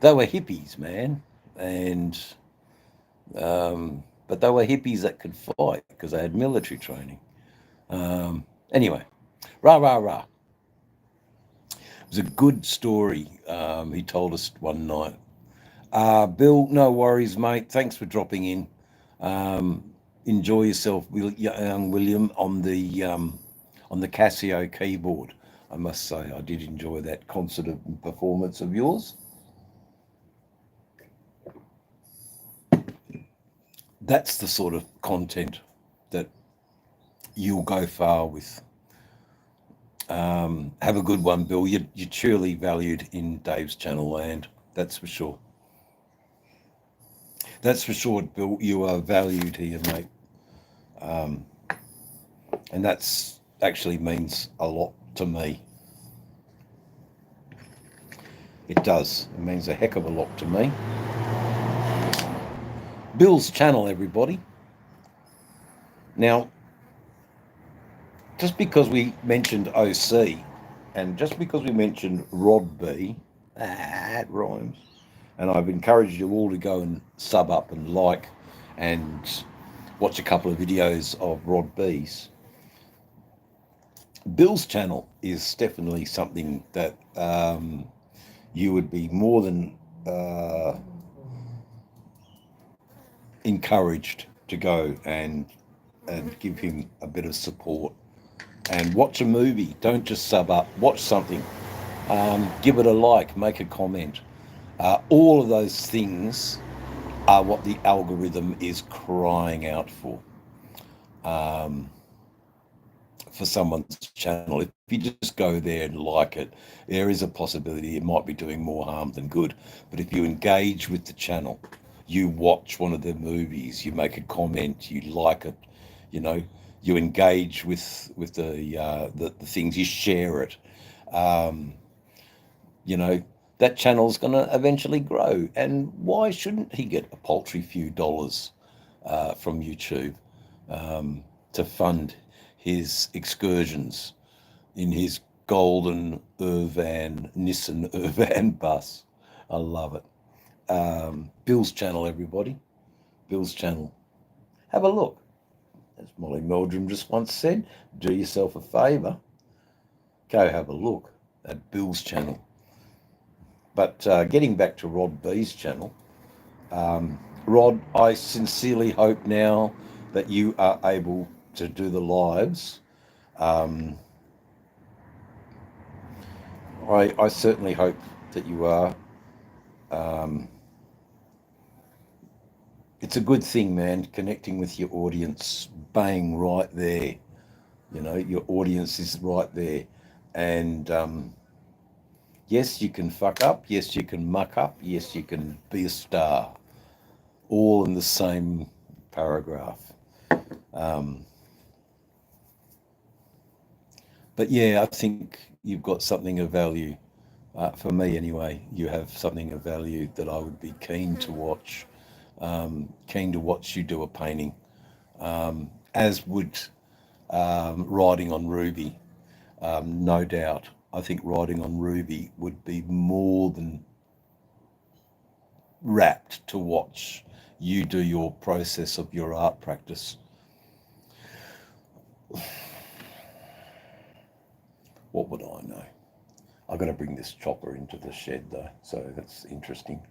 they were hippies, man, and but they were hippies that could fight because they had military training. Anyway, rah rah rah. It was a good story. He told us one night. Bill, no worries, mate. Thanks for dropping in. enjoy yourself, young William, on the Casio keyboard. I must say, I did enjoy that concert and performance of yours. That's the sort of content that you'll go far with. Have a good one, Bill. You're truly valued in Dave's channel land. That's for sure. That's for sure, Bill. You are valued here, mate. And that's actually means a lot to me. It does. It means a heck of a lot to me. Bill's channel, everybody. Now, just because we mentioned OC and just because we mentioned Rod B, it rhymes, and I've encouraged you all to go and sub up and like and watch a couple of videos of Rod B's. Bill's channel is definitely something that you would be more than encouraged to go and give him a bit of support and watch a movie. Don't just sub up, watch something, give it a like, make a comment. All of those things are what the algorithm is crying out for someone's channel. If you just go there and like it, there is a possibility it might be doing more harm than good. But if you engage with the channel, you watch one of their movies, you make a comment, you like it, you know, you engage with the things, you share it, you know, that channel's going to eventually grow. And why shouldn't he get a paltry few dollars from YouTube to fund his excursions in his golden Nissan Irvan bus? I love it. Bill's channel, everybody. Bill's channel. Have a look. As Molly Meldrum just once said, do yourself a favour. Go have a look at Bill's channel. But getting back to Rod B's channel, Rod, I sincerely hope now that you are able to do the lives. I certainly hope that you are. It's a good thing, man, connecting with your audience, bang, right there. You know, your audience is right there. And yes, you can fuck up. Yes, you can muck up. Yes, you can be a star. All in the same paragraph. But yeah, I think you've got something of value. For me anyway, you have something of value that I would be keen to watch. Keen to watch you do a painting. As would riding on Ruby. No doubt. I think riding on Ruby would be more than rapt to watch you do your process of your art practice. What would I know? I've got to bring this chopper into the shed though, so that's interesting.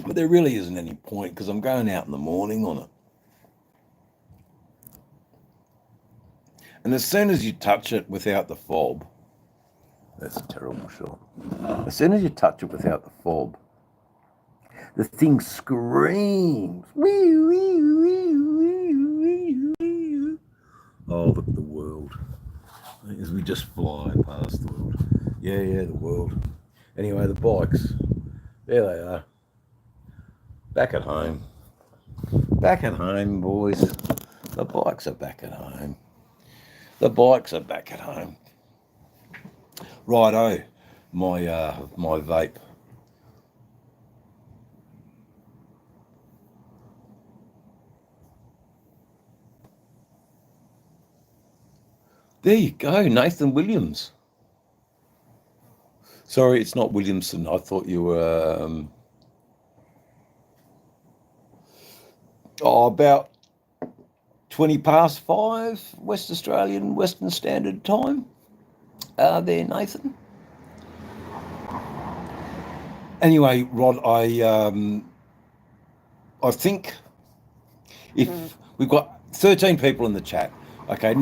But there really isn't any point because I'm going out in the morning on it. And as soon as you touch it without the fob, that's a terrible shot. As soon as you touch it without the fob, the thing screams. Oh, look at the world. As we just fly past the world. Yeah, the world. Anyway, the bikes. There they are. Back at home. Back at home, boys. The bikes are back at home. The bikes are back at home. Righto, my vape. There you go, Nathan Williams. Sorry, it's not Williamson. I thought you were about 20 past 5 West Australian Western Standard Time. There, Nathan. Anyway, Rod, I think if we've got 13 people in the chat, okay,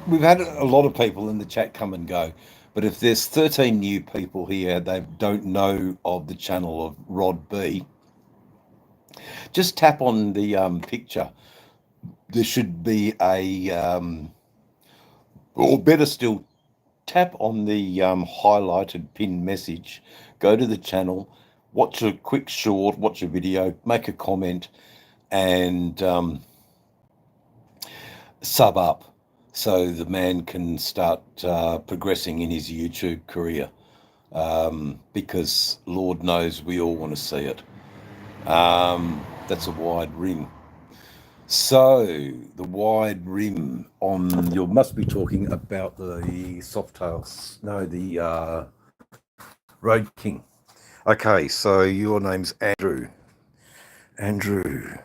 we've had a lot of people in the chat come and go, but if there's 13 new people here, they don't know of the channel of Rod B, just tap on the picture. There should be or better still, tap on the highlighted pinned message, go to the channel, watch a quick short, watch a video, make a comment, and sub up so the man can start progressing in his YouTube career, because Lord knows we all want to see it. That's a wide rim. So the wide rim on, you must be talking about the Softails, no, the Road King. Okay, so your name's Andrew. Andrew,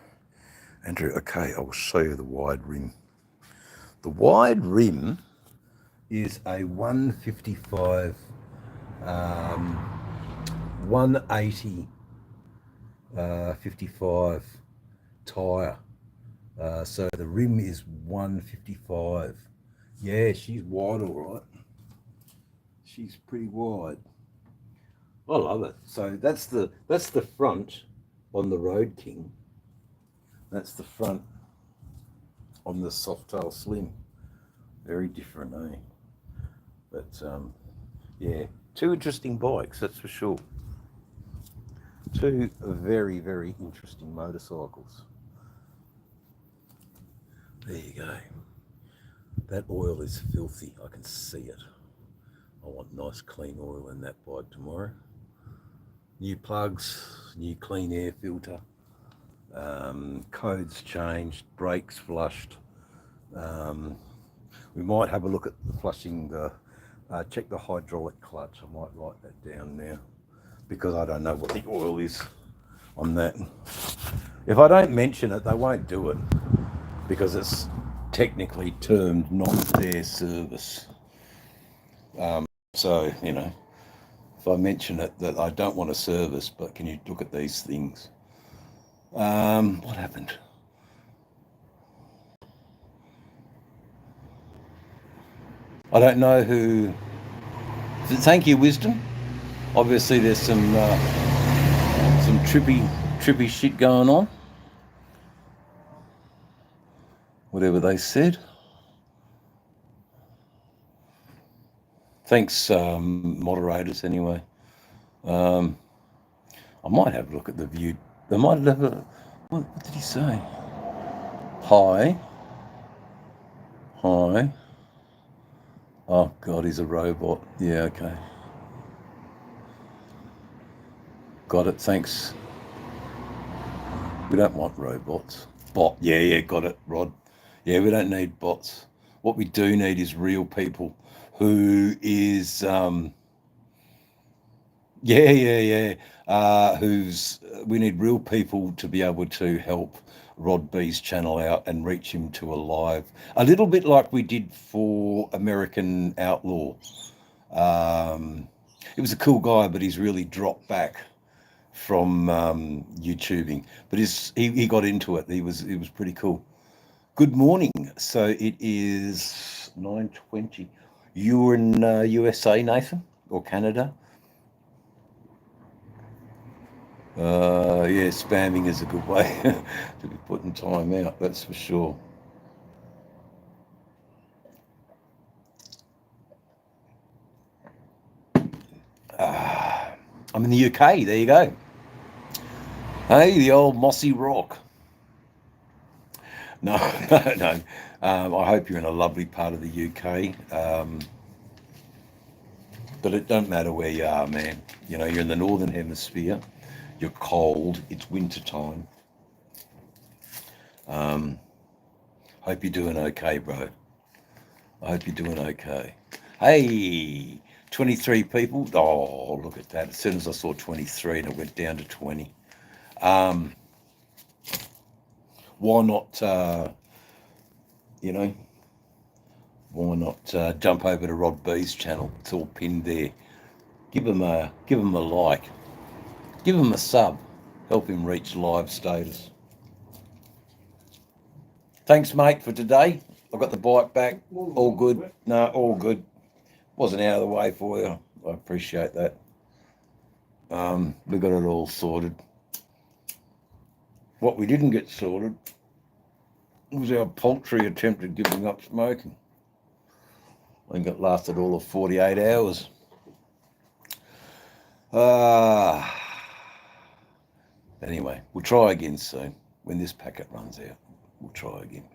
okay, I'll show you the wide rim. The wide rim is a 155, 180, 55 tyre. So the rim is 155. Yeah, she's wide, all right. She's pretty wide. I love it. So that's the front on the Road King. That's the front on the Softail Slim. Very different, eh? But yeah, two interesting bikes, that's for sure. Two very, very interesting motorcycles. There you go. That oil is filthy. I can see it. I want nice clean oil in that bike tomorrow. New plugs, new clean air filter, codes changed, brakes flushed. We might have a look at flushing check the hydraulic clutch. I might write that down now because I don't know what the oil is on that. If I don't mention it, they won't do it because it's technically termed not their service. So, you know, if I mention it that I don't want a service, but can you look at these things? What happened? I don't know who. Thank you, Wisdom. Obviously, there's some trippy shit going on. Whatever they said. Thanks, moderators. Anyway, I might have a look at the view. They might have a. What did he say? Hi. Hi. Oh God, he's a robot. Yeah, okay. Got it. Thanks. We don't want robots. Bot. Yeah, got it, Rod. Yeah, we don't need bots. What we do need is real people who is we need real people to be able to help Rod B's channel out and reach him to a live, a little bit like we did for American Outlaw. It was a cool guy, but he's really dropped back from YouTubing, but he got into it. He was pretty cool. Good morning. So it is 9:20. You're in USA, Nathan, or Canada? Yeah, spamming is a good way to be putting time out, that's for sure. I'm in the UK, there you go. Hey, the old mossy rock. No. I hope you're in a lovely part of the UK. But it don't matter where you are, man. You know, you're in the Northern Hemisphere. You're cold. It's winter time. Hope you're doing okay, bro. I hope you're doing okay. Hey, 23 people. Oh, look at that. As soon as I saw 23 and it went down to 20. Why not, why not jump over to Rod B's channel? It's all pinned there. Give him a like. Give him a sub. Help him reach live status. Thanks, mate, for today. I got the bike back. All good. No, all good. Wasn't out of the way for you. I appreciate that. We got it all sorted. What we didn't get sorted was our paltry attempt at giving up smoking. I think it lasted all of 48 hours. Anyway, we'll try again soon. When this packet runs out, we'll try again.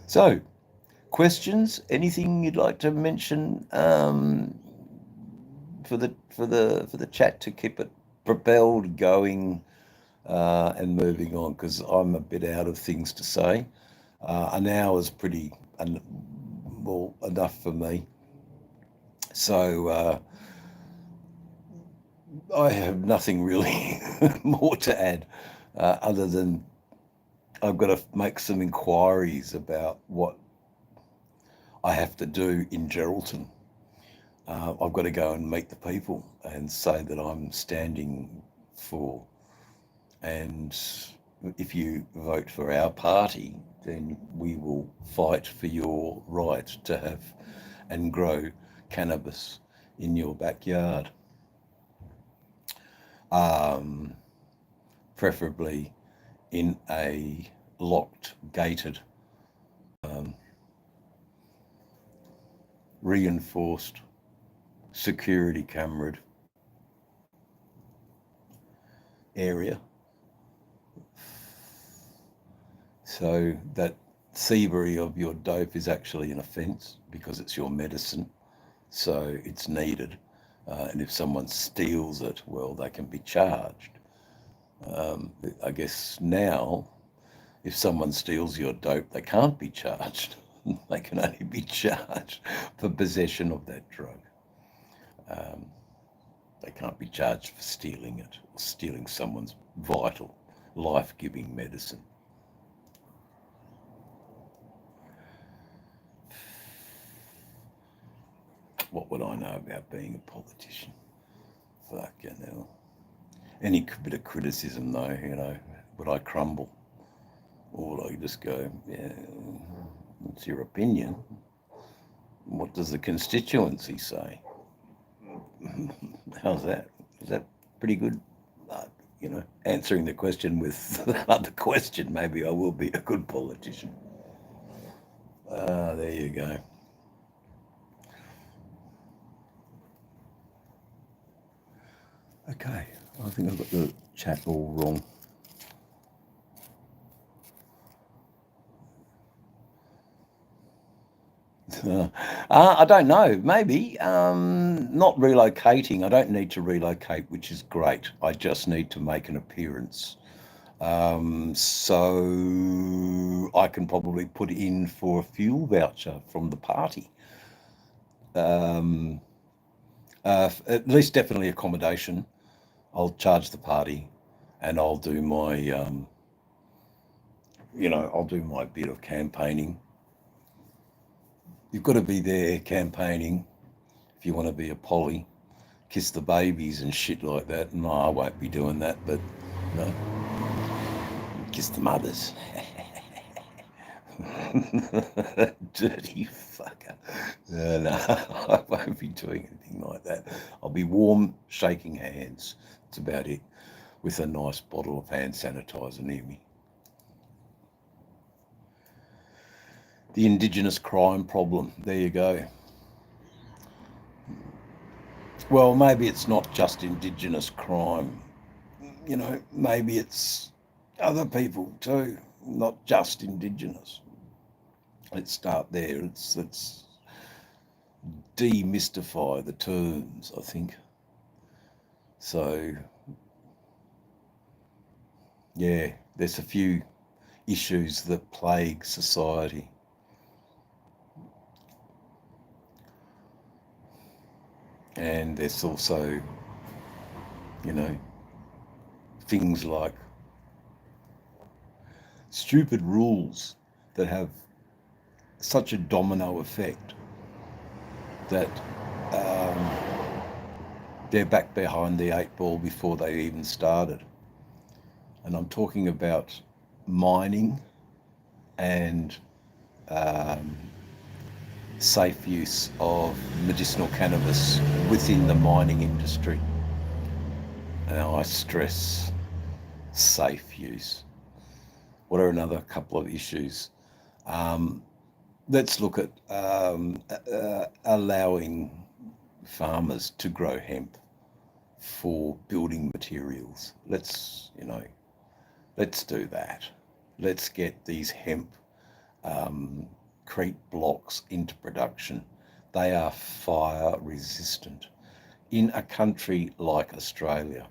So, questions? Anything you'd like to mention for the chat to keep it propelled, going, and moving on? Because I'm a bit out of things to say. An hour is pretty well enough for me. So I have nothing really more to add, other than I've got to make some inquiries about what I have to do in Geraldton. I've got to go and meet the people and say that I'm standing for. And if you vote for our party, then we will fight for your right to have and grow cannabis in your backyard. Preferably in a locked, gated, reinforced, security cameraed area, so that thievery of your dope is actually an offence because it's your medicine, so it's needed. And if someone steals it, well, they can be charged. I guess now, if someone steals your dope, they can't be charged. They can only be charged for possession of that drug. They can't be charged for stealing it or stealing someone's vital, life-giving medicine. What would I know about being a politician? Fucking hell. Any bit of criticism, though, would I crumble? Or would I just go, yeah, it's your opinion. What does the constituency say? How's that? Is that pretty good? Answering the question with another question, maybe I will be a good politician. There you go. Okay, I think I've got the chat all wrong. I don't know. Maybe not relocating. I don't need to relocate, which is great. I just need to make an appearance. So I can probably put in for a fuel voucher from the party. At least definitely accommodation. I'll charge the party, and I'll do my, I'll do my bit of campaigning. You've got to be there campaigning if you want to be a poly, kiss the babies and shit like that. No, I won't be doing that, but kiss the mothers. Dirty fucker. No, I won't be doing anything like that. I'll be warm, shaking hands. That's about it, with a nice bottle of hand sanitizer near me. The Indigenous crime problem. There you go. Well, maybe it's not just Indigenous crime. Maybe it's other people too, not just Indigenous. Let's start there. Let's demystify the terms, I think. So, yeah, there's a few issues that plague society. And there's also, things like stupid rules that have such a domino effect that they're back behind the 8 ball before they even started. And I'm talking about mining and safe use of medicinal cannabis within the mining industry. And I stress safe use. What are another couple of issues? Let's look at allowing farmers to grow hemp for building materials. Let's do that. Let's get these hemp crate blocks into production. They are fire resistant in a country like Australia.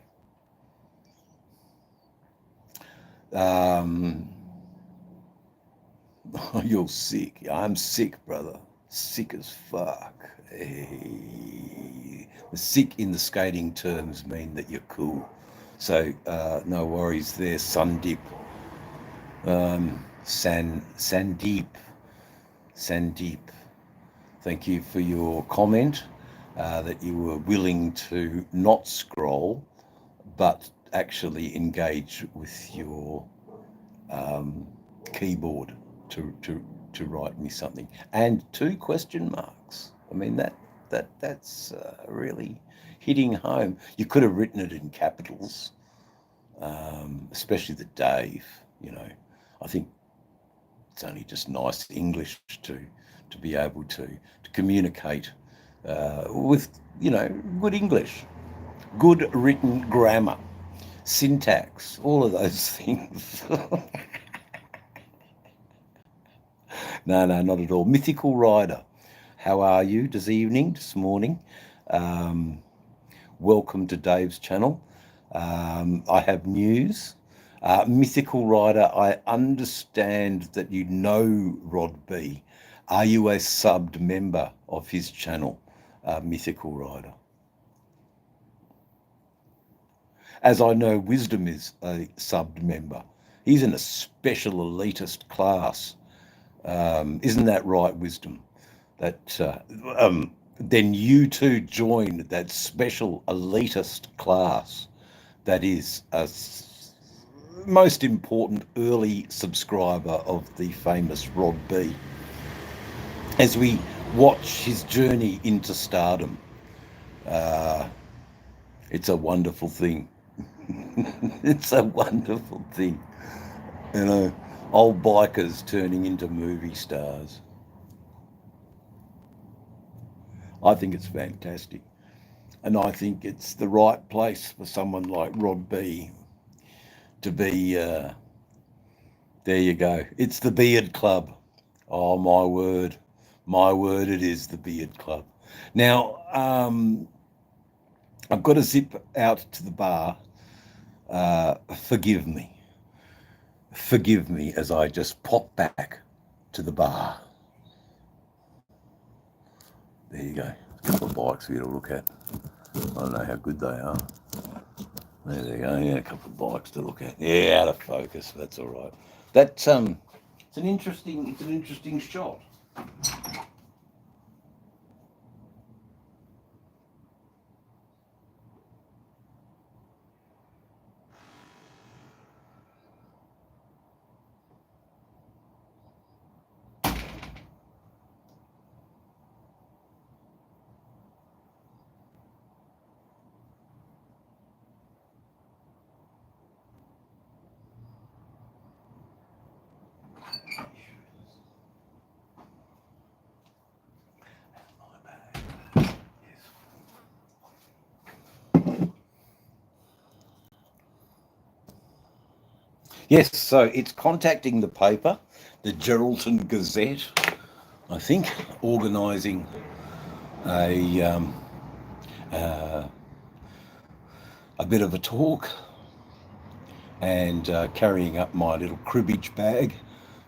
You're sick. I'm sick, brother. Sick as fuck. Hey. Sick in the skating terms mean that you're cool. So no worries there, Sandip. Sandeep, thank you for your comment that you were willing to not scroll, but actually engage with your keyboard to write me something, and 2 question marks. I mean that's really hitting home. You could have written it in capitals, especially the Dave. I think it's only just nice English to be able to communicate with good English, good written grammar, syntax, all of those things. No, not at all. Mythical Rider, how are you this evening, this morning? Welcome to Dave's channel. I have news. Mythical Rider, I understand that you know Rod B. Are you a subbed member of his channel, Mythical Rider? As I know, Wisdom is a subbed member. He's in a special elitist class. Isn't that right, Wisdom? That then you too join that special elitist class that is a most important early subscriber of the famous Rod B. As we watch his journey into stardom, it's a wonderful thing. It's a wonderful thing. Old bikers turning into movie stars. I think it's fantastic. And I think it's the right place for someone like Rod B to be, there you go. It's the Beard Club. Oh, my word, it is the Beard Club. Now, I've got to zip out to the bar. Forgive me as I just pop back to the bar. There you go. A couple of bikes for you to look at. I don't know how good they are. There they go. Yeah, a couple of bikes to look at. Yeah, out of focus. That's all right. It's an interesting shot. Yes, so it's contacting the paper, the Geraldton Gazette, I think, organising a bit of a talk and carrying up my little cribbage bag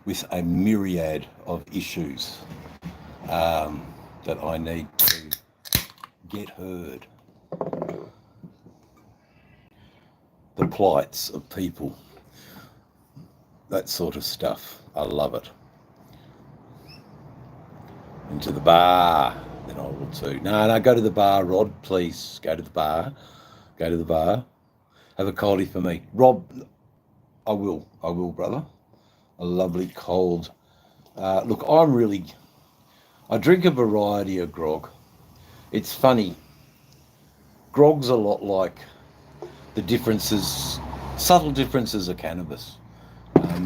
with a myriad of issues that I need to get heard. The plights of people. That sort of stuff. I love it. Into the bar. then I will too. No, go to the bar, Rod, please. Go to the bar. Go to the bar. Have a coldie for me. Rob, I will, brother. A lovely cold. Look, I drink a variety of grog. It's funny. Grog's a lot like the differences, subtle differences of cannabis.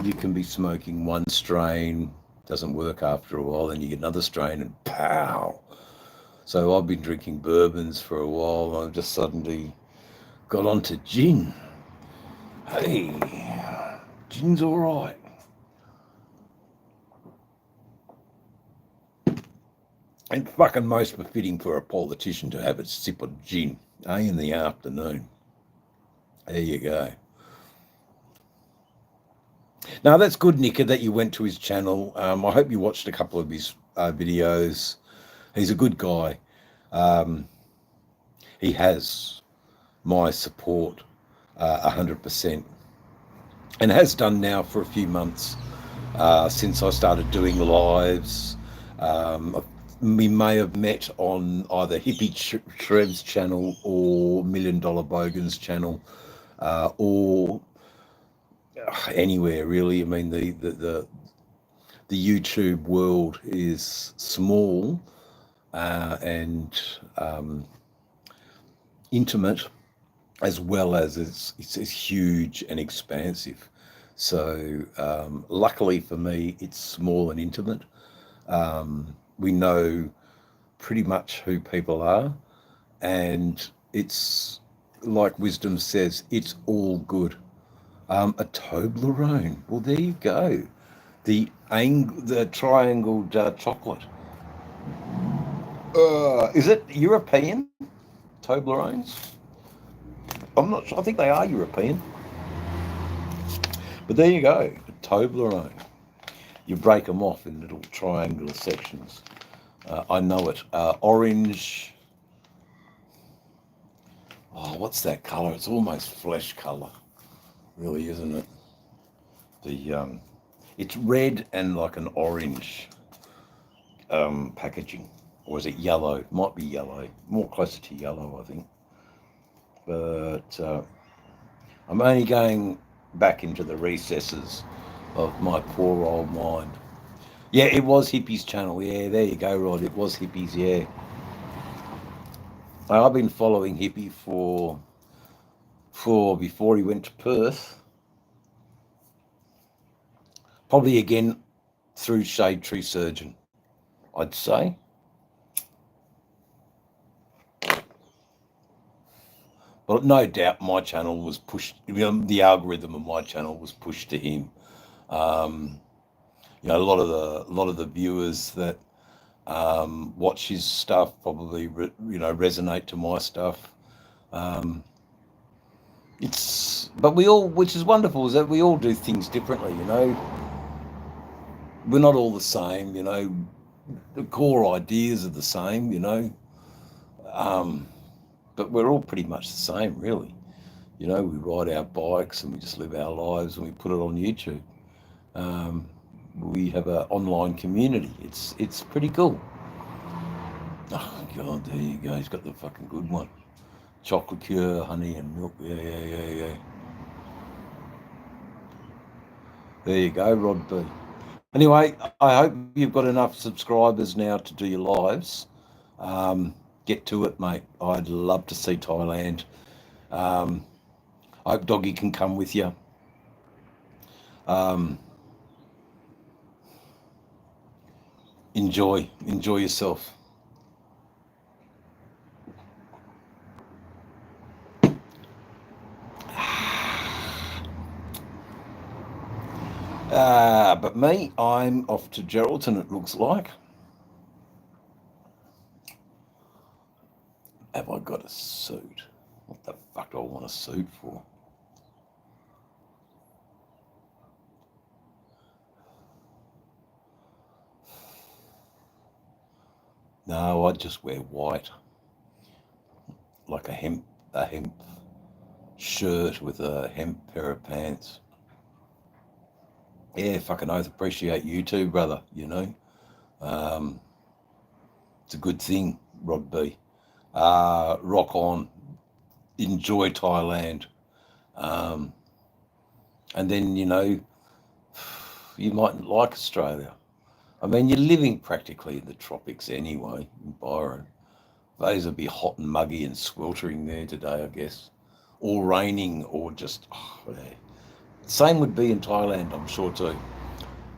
You can be smoking one strain, doesn't work after a while, then you get another strain and pow. So I've been drinking bourbons for a while, and I've just suddenly got onto gin. Hey, gin's all right. And fucking most befitting for a politician to have a sip of gin, in the afternoon. There you go. Now, that's good, Nicker, that you went to his channel. I hope you watched a couple of his videos. He's a good guy. He has my support 100%, and has done now for a few months since I started doing lives. We may have met on either Hippie Shrev's channel or $1 Million Bogan's channel, or anywhere really. I mean, the YouTube world is small and intimate, as well as it's huge and expansive. So luckily for me, it's small and intimate. We know pretty much who people are, and it's like Wisdom says, it's all good. A Toblerone. Well, there you go. The triangled chocolate. Is it European Toblerones? I'm not sure. I think they are European. But there you go. A Toblerone. You break them off in little triangular sections. I know it. Orange. Oh, what's that colour? It's almost flesh colour, really, isn't it? It's red and like an orange packaging, or is it yellow? Might be yellow, more closer to yellow, I think. But I'm only going back into the recesses of my poor old mind. Yeah, it was Hippie's channel. Yeah, there you go, Rod. It was Hippie's. Yeah. I've been following Hippie for before he went to Perth. Probably again through Shade Tree Surgeon, I'd say. But no doubt my channel was pushed, the algorithm of my channel was pushed to him. A lot of the viewers that watch his stuff probably resonate to my stuff. But we all, which is wonderful, is that we all do things differently. We're not all the same. The core ideas are the same. But we're all pretty much the same, really. We ride our bikes and we just live our lives and we put it on YouTube. We have an online community. It's pretty cool. Oh God, there you go. He's got the fucking good one. Chocolate cure, honey and milk. Yeah. There you go, Rod B. Anyway, I hope you've got enough subscribers now to do your lives. Get to it, mate. I'd love to see Thailand. I hope Doggy can come with you. Enjoy yourself. But me, I'm off to Geraldton, it looks like. Have I got a suit? What the fuck do I want a suit for? No, I'd just wear white. Like a hemp shirt with a hemp pair of pants. Yeah, fucking oath, appreciate you too, brother, It's a good thing, Rod B. Rock on. Enjoy Thailand. Um, and then, you know, you mightn't like Australia. I mean, you're living practically in the tropics anyway, in Byron. Those would be hot and muggy and sweltering there today, I guess. Or raining, or just, yeah. Same would be in Thailand, I'm sure too.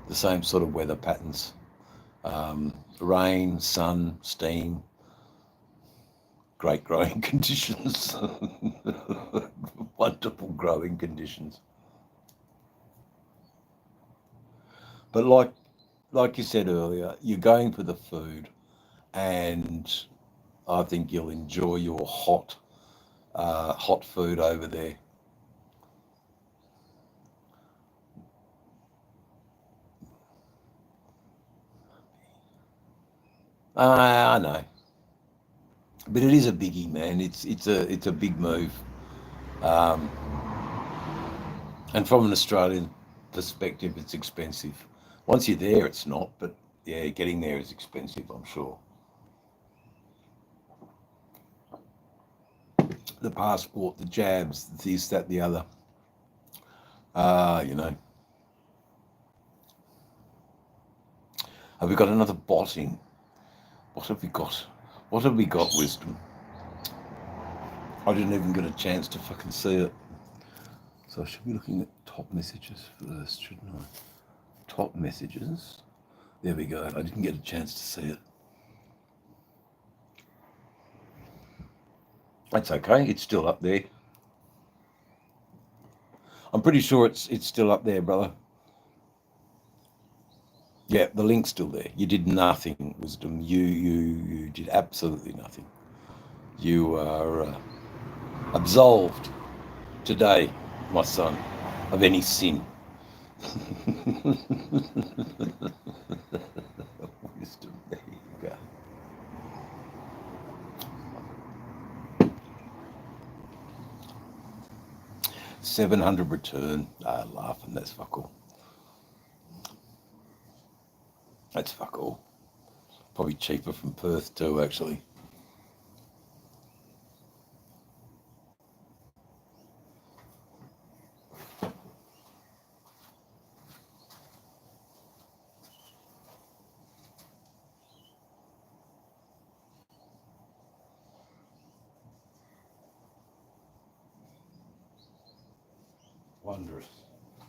The same sort of weather patterns. Rain, sun, steam, great growing conditions. Wonderful growing conditions. But like you said earlier, you're going for the food, and I think you'll enjoy your hot food over there. I know, but it is a biggie, man. It's a big move, um, and from an Australian perspective, it's expensive. Once you're there, it's not, but yeah, getting there is expensive, I'm sure. The passport, the jabs, this, that, the other. You know, have we got another bot in? What have we got? What have we got, Wisdom? I didn't even get a chance to fucking see it. So I should be looking at top messages first, shouldn't I? Top messages. There we go. I didn't get a chance to see it. That's okay. It's still up there. I'm pretty sure it's still up there, brother. Yeah, the link's still there. You did nothing, Wisdom. You did absolutely nothing. You are absolved today, my son, of any sin. Wisdom. There you go. 700 return. Laughing. That's fuck all. That's fuck all. Probably cheaper from Perth too, actually. Wondrous.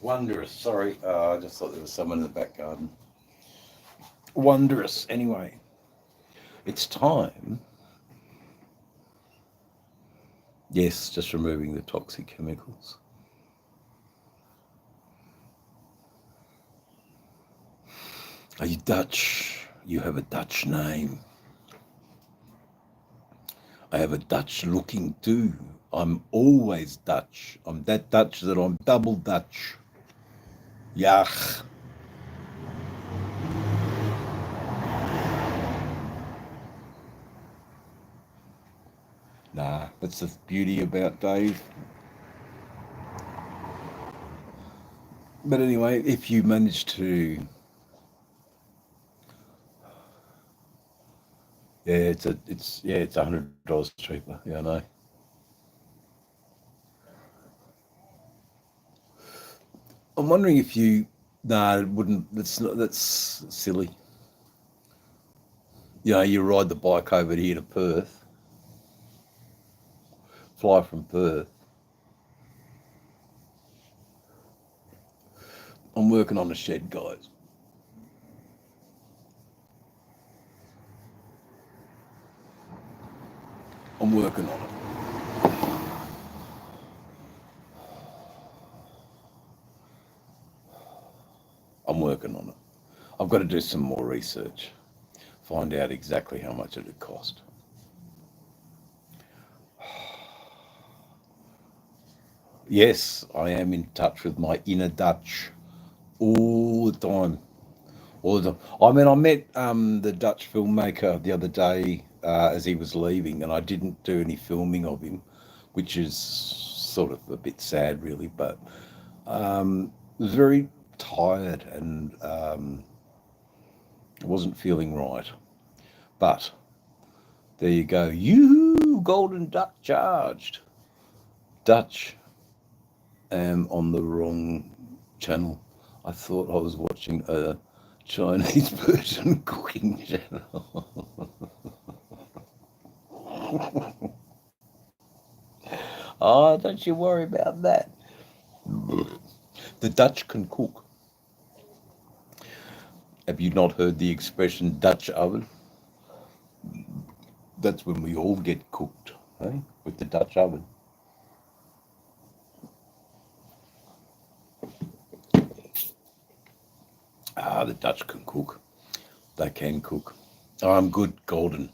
Wondrous. Sorry, I just thought there was someone in the back garden. Wondrous. Anyway, it's time. Yes, just removing the toxic chemicals. Are you Dutch? You have a Dutch name. I have a Dutch looking too. I'm always Dutch. I'm that Dutch that I'm double Dutch. Yach. Nah, that's the beauty about Dave. But anyway, if you manage to, yeah, it's $100 cheaper. Yeah, I know. I'm wondering if you, nah, it wouldn't. That's silly. You know, you ride the bike over here to Perth, fly from Perth. I'm working on a shed, guys. I'm working on it. I'm working on it. I've got to do some more research, find out exactly how much it would cost. Yes, I am in touch with my inner Dutch all the time. All the time. I mean, I met the Dutch filmmaker the other day as he was leaving, and I didn't do any filming of him, which is sort of a bit sad, really. But was very tired and wasn't feeling right. But There you go. You golden duck charged. Dutch. Am on the wrong channel. I thought I was watching a Chinese person cooking channel. Oh, don't you worry about that. The Dutch can cook. Have you not heard the expression Dutch oven? That's when we all get cooked, eh? With the Dutch oven. Ah, the Dutch can cook. They can cook. Oh, I'm good, golden.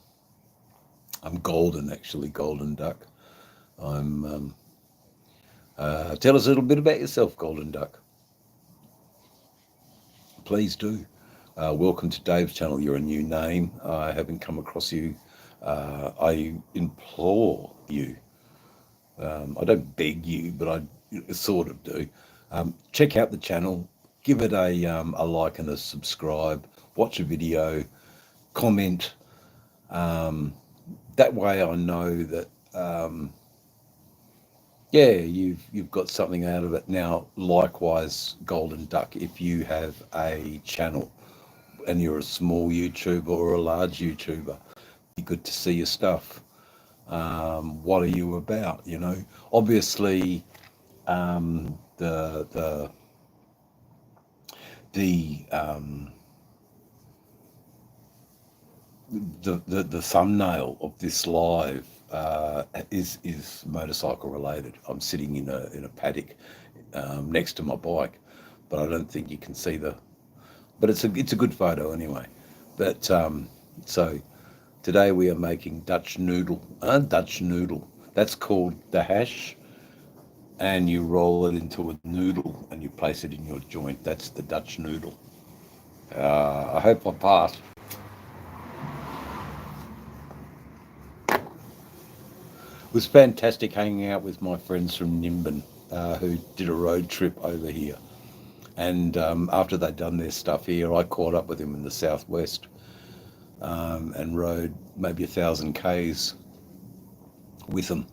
I'm golden, actually, golden duck. I'm. Tell us a little bit about yourself, golden duck. Please do. Welcome to Dave's channel. You're a new name. I haven't come across you. I implore you. I don't beg you, but I sort of do. Check out the channel. Give it a like and a subscribe. Watch a video. Comment. That way I know that yeah, you've got something out of it. Now, likewise, Golden Duck, if you have a channel and you're a small YouTuber or a large YouTuber, be good to see your stuff. What are you about? You know, obviously, the the thumbnail of this live is motorcycle related. I'm sitting in a paddock next to my bike, but I don't think you can see the. But it's a good photo anyway. But so today we are making Dutch noodle. Dutch noodle. That's called the hash, and you roll it into a noodle and you place it in your joint. That's the Dutch noodle. I hope I passed. It was fantastic hanging out with my friends from Nimbin who did a road trip over here. And after they'd done their stuff here, I caught up with them in the southwest and rode maybe 1,000 Ks with them.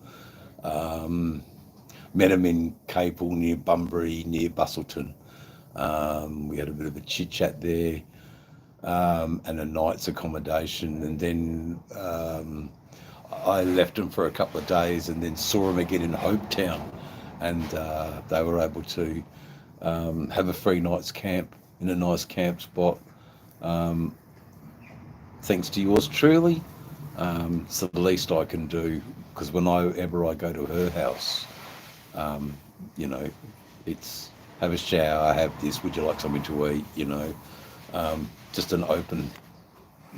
Met them in Capel, near Bunbury, near Busselton. We had a bit of a chit chat there and a night's accommodation. And then I left them for a couple of days and then saw them again in Hopetown. And they were able to have a free night's camp in a nice camp spot. Thanks to yours truly. It's the least I can do, because whenever I go to her house, you know, it's have a shower, have this, would you like something to eat, you know, just an open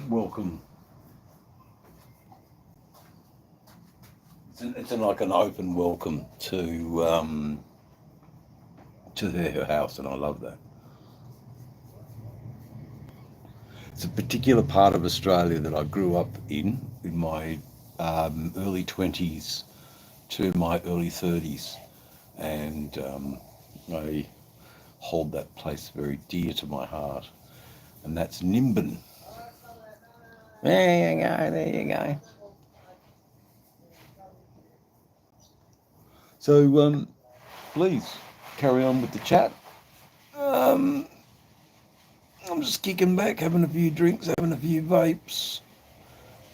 welcome. It's like an open welcome to their house, and I love that. It's a particular part of Australia that I grew up in my early 20s to my early 30s, and I hold that place very dear to my heart, and that's Nimbin. There you go, there you go. So please carry on with the chat. I'm just kicking back, having a few drinks, having a few vapes.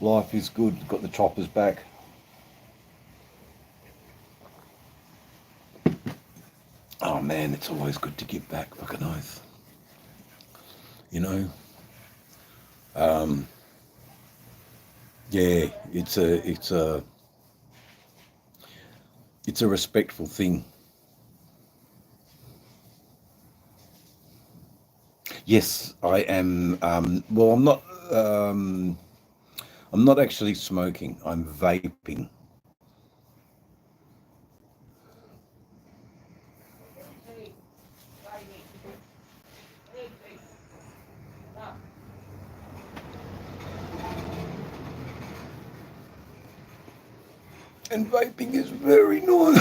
Life is good. Got the choppers back. Oh man, it's always good to give back, fucking oath. You know? Yeah, it's a respectful thing. Yes, I am. Well, I'm not actually smoking. I'm vaping. And vaping is very nice.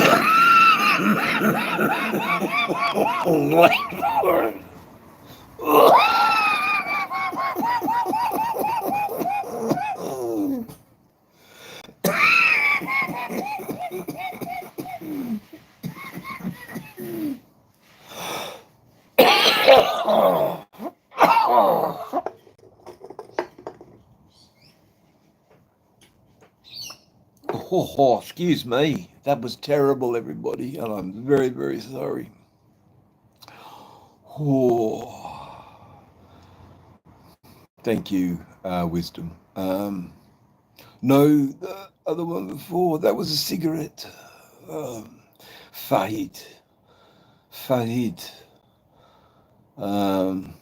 Oh, excuse me. That was terrible, everybody, and I'm very, very sorry. Oh, thank you, wisdom. No, the other one before, that was a cigarette. Um, Fahid. Fahid. Um,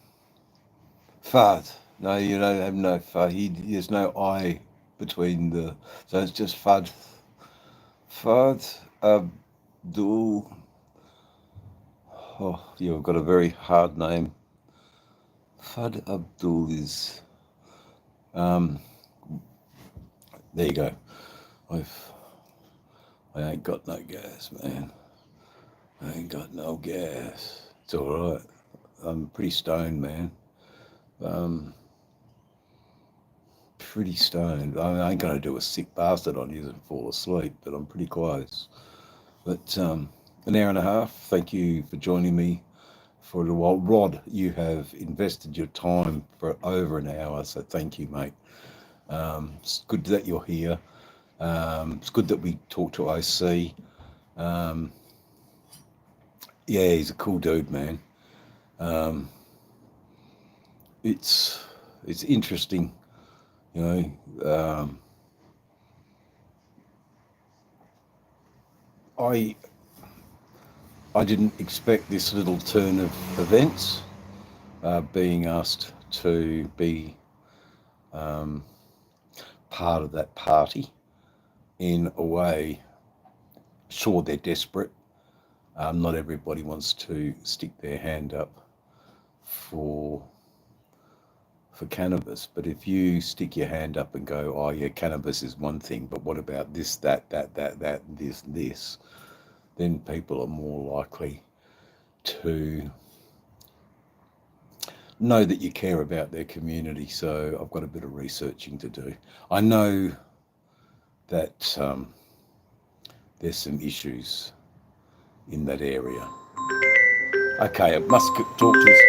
Fahd. No, you don't have no Fahid. There's no I between the. So it's just Fahd. Fahd Abdul. Oh, you've got a very hard name. Fahd Abdul is. Um, there you go. I've. I ain't got no gas, man. I ain't got no gas. It's all right. I'm pretty stoned, man. Um, Pretty stoned. I ain't gonna do a sick bastard on you and fall asleep, but I'm pretty close. But an hour and a half. Thank you for joining me for a little while. Rod, you have invested your time for over an hour, so thank you, mate. It's good that you're here. It's good that we talked to OC. Um, yeah, he's a cool dude, man. Um, it's interesting, you know. I didn't expect this little turn of events, being asked to be part of that party. In a way, sure, they're desperate. Not everybody wants to stick their hand up for cannabis, but if you stick your hand up and go, oh yeah, cannabis is one thing, but what about this, that, this, then people are more likely to know that you care about their community. So I've got a bit of researching to do. I know that there's some issues in that area. Okay, I must talk to this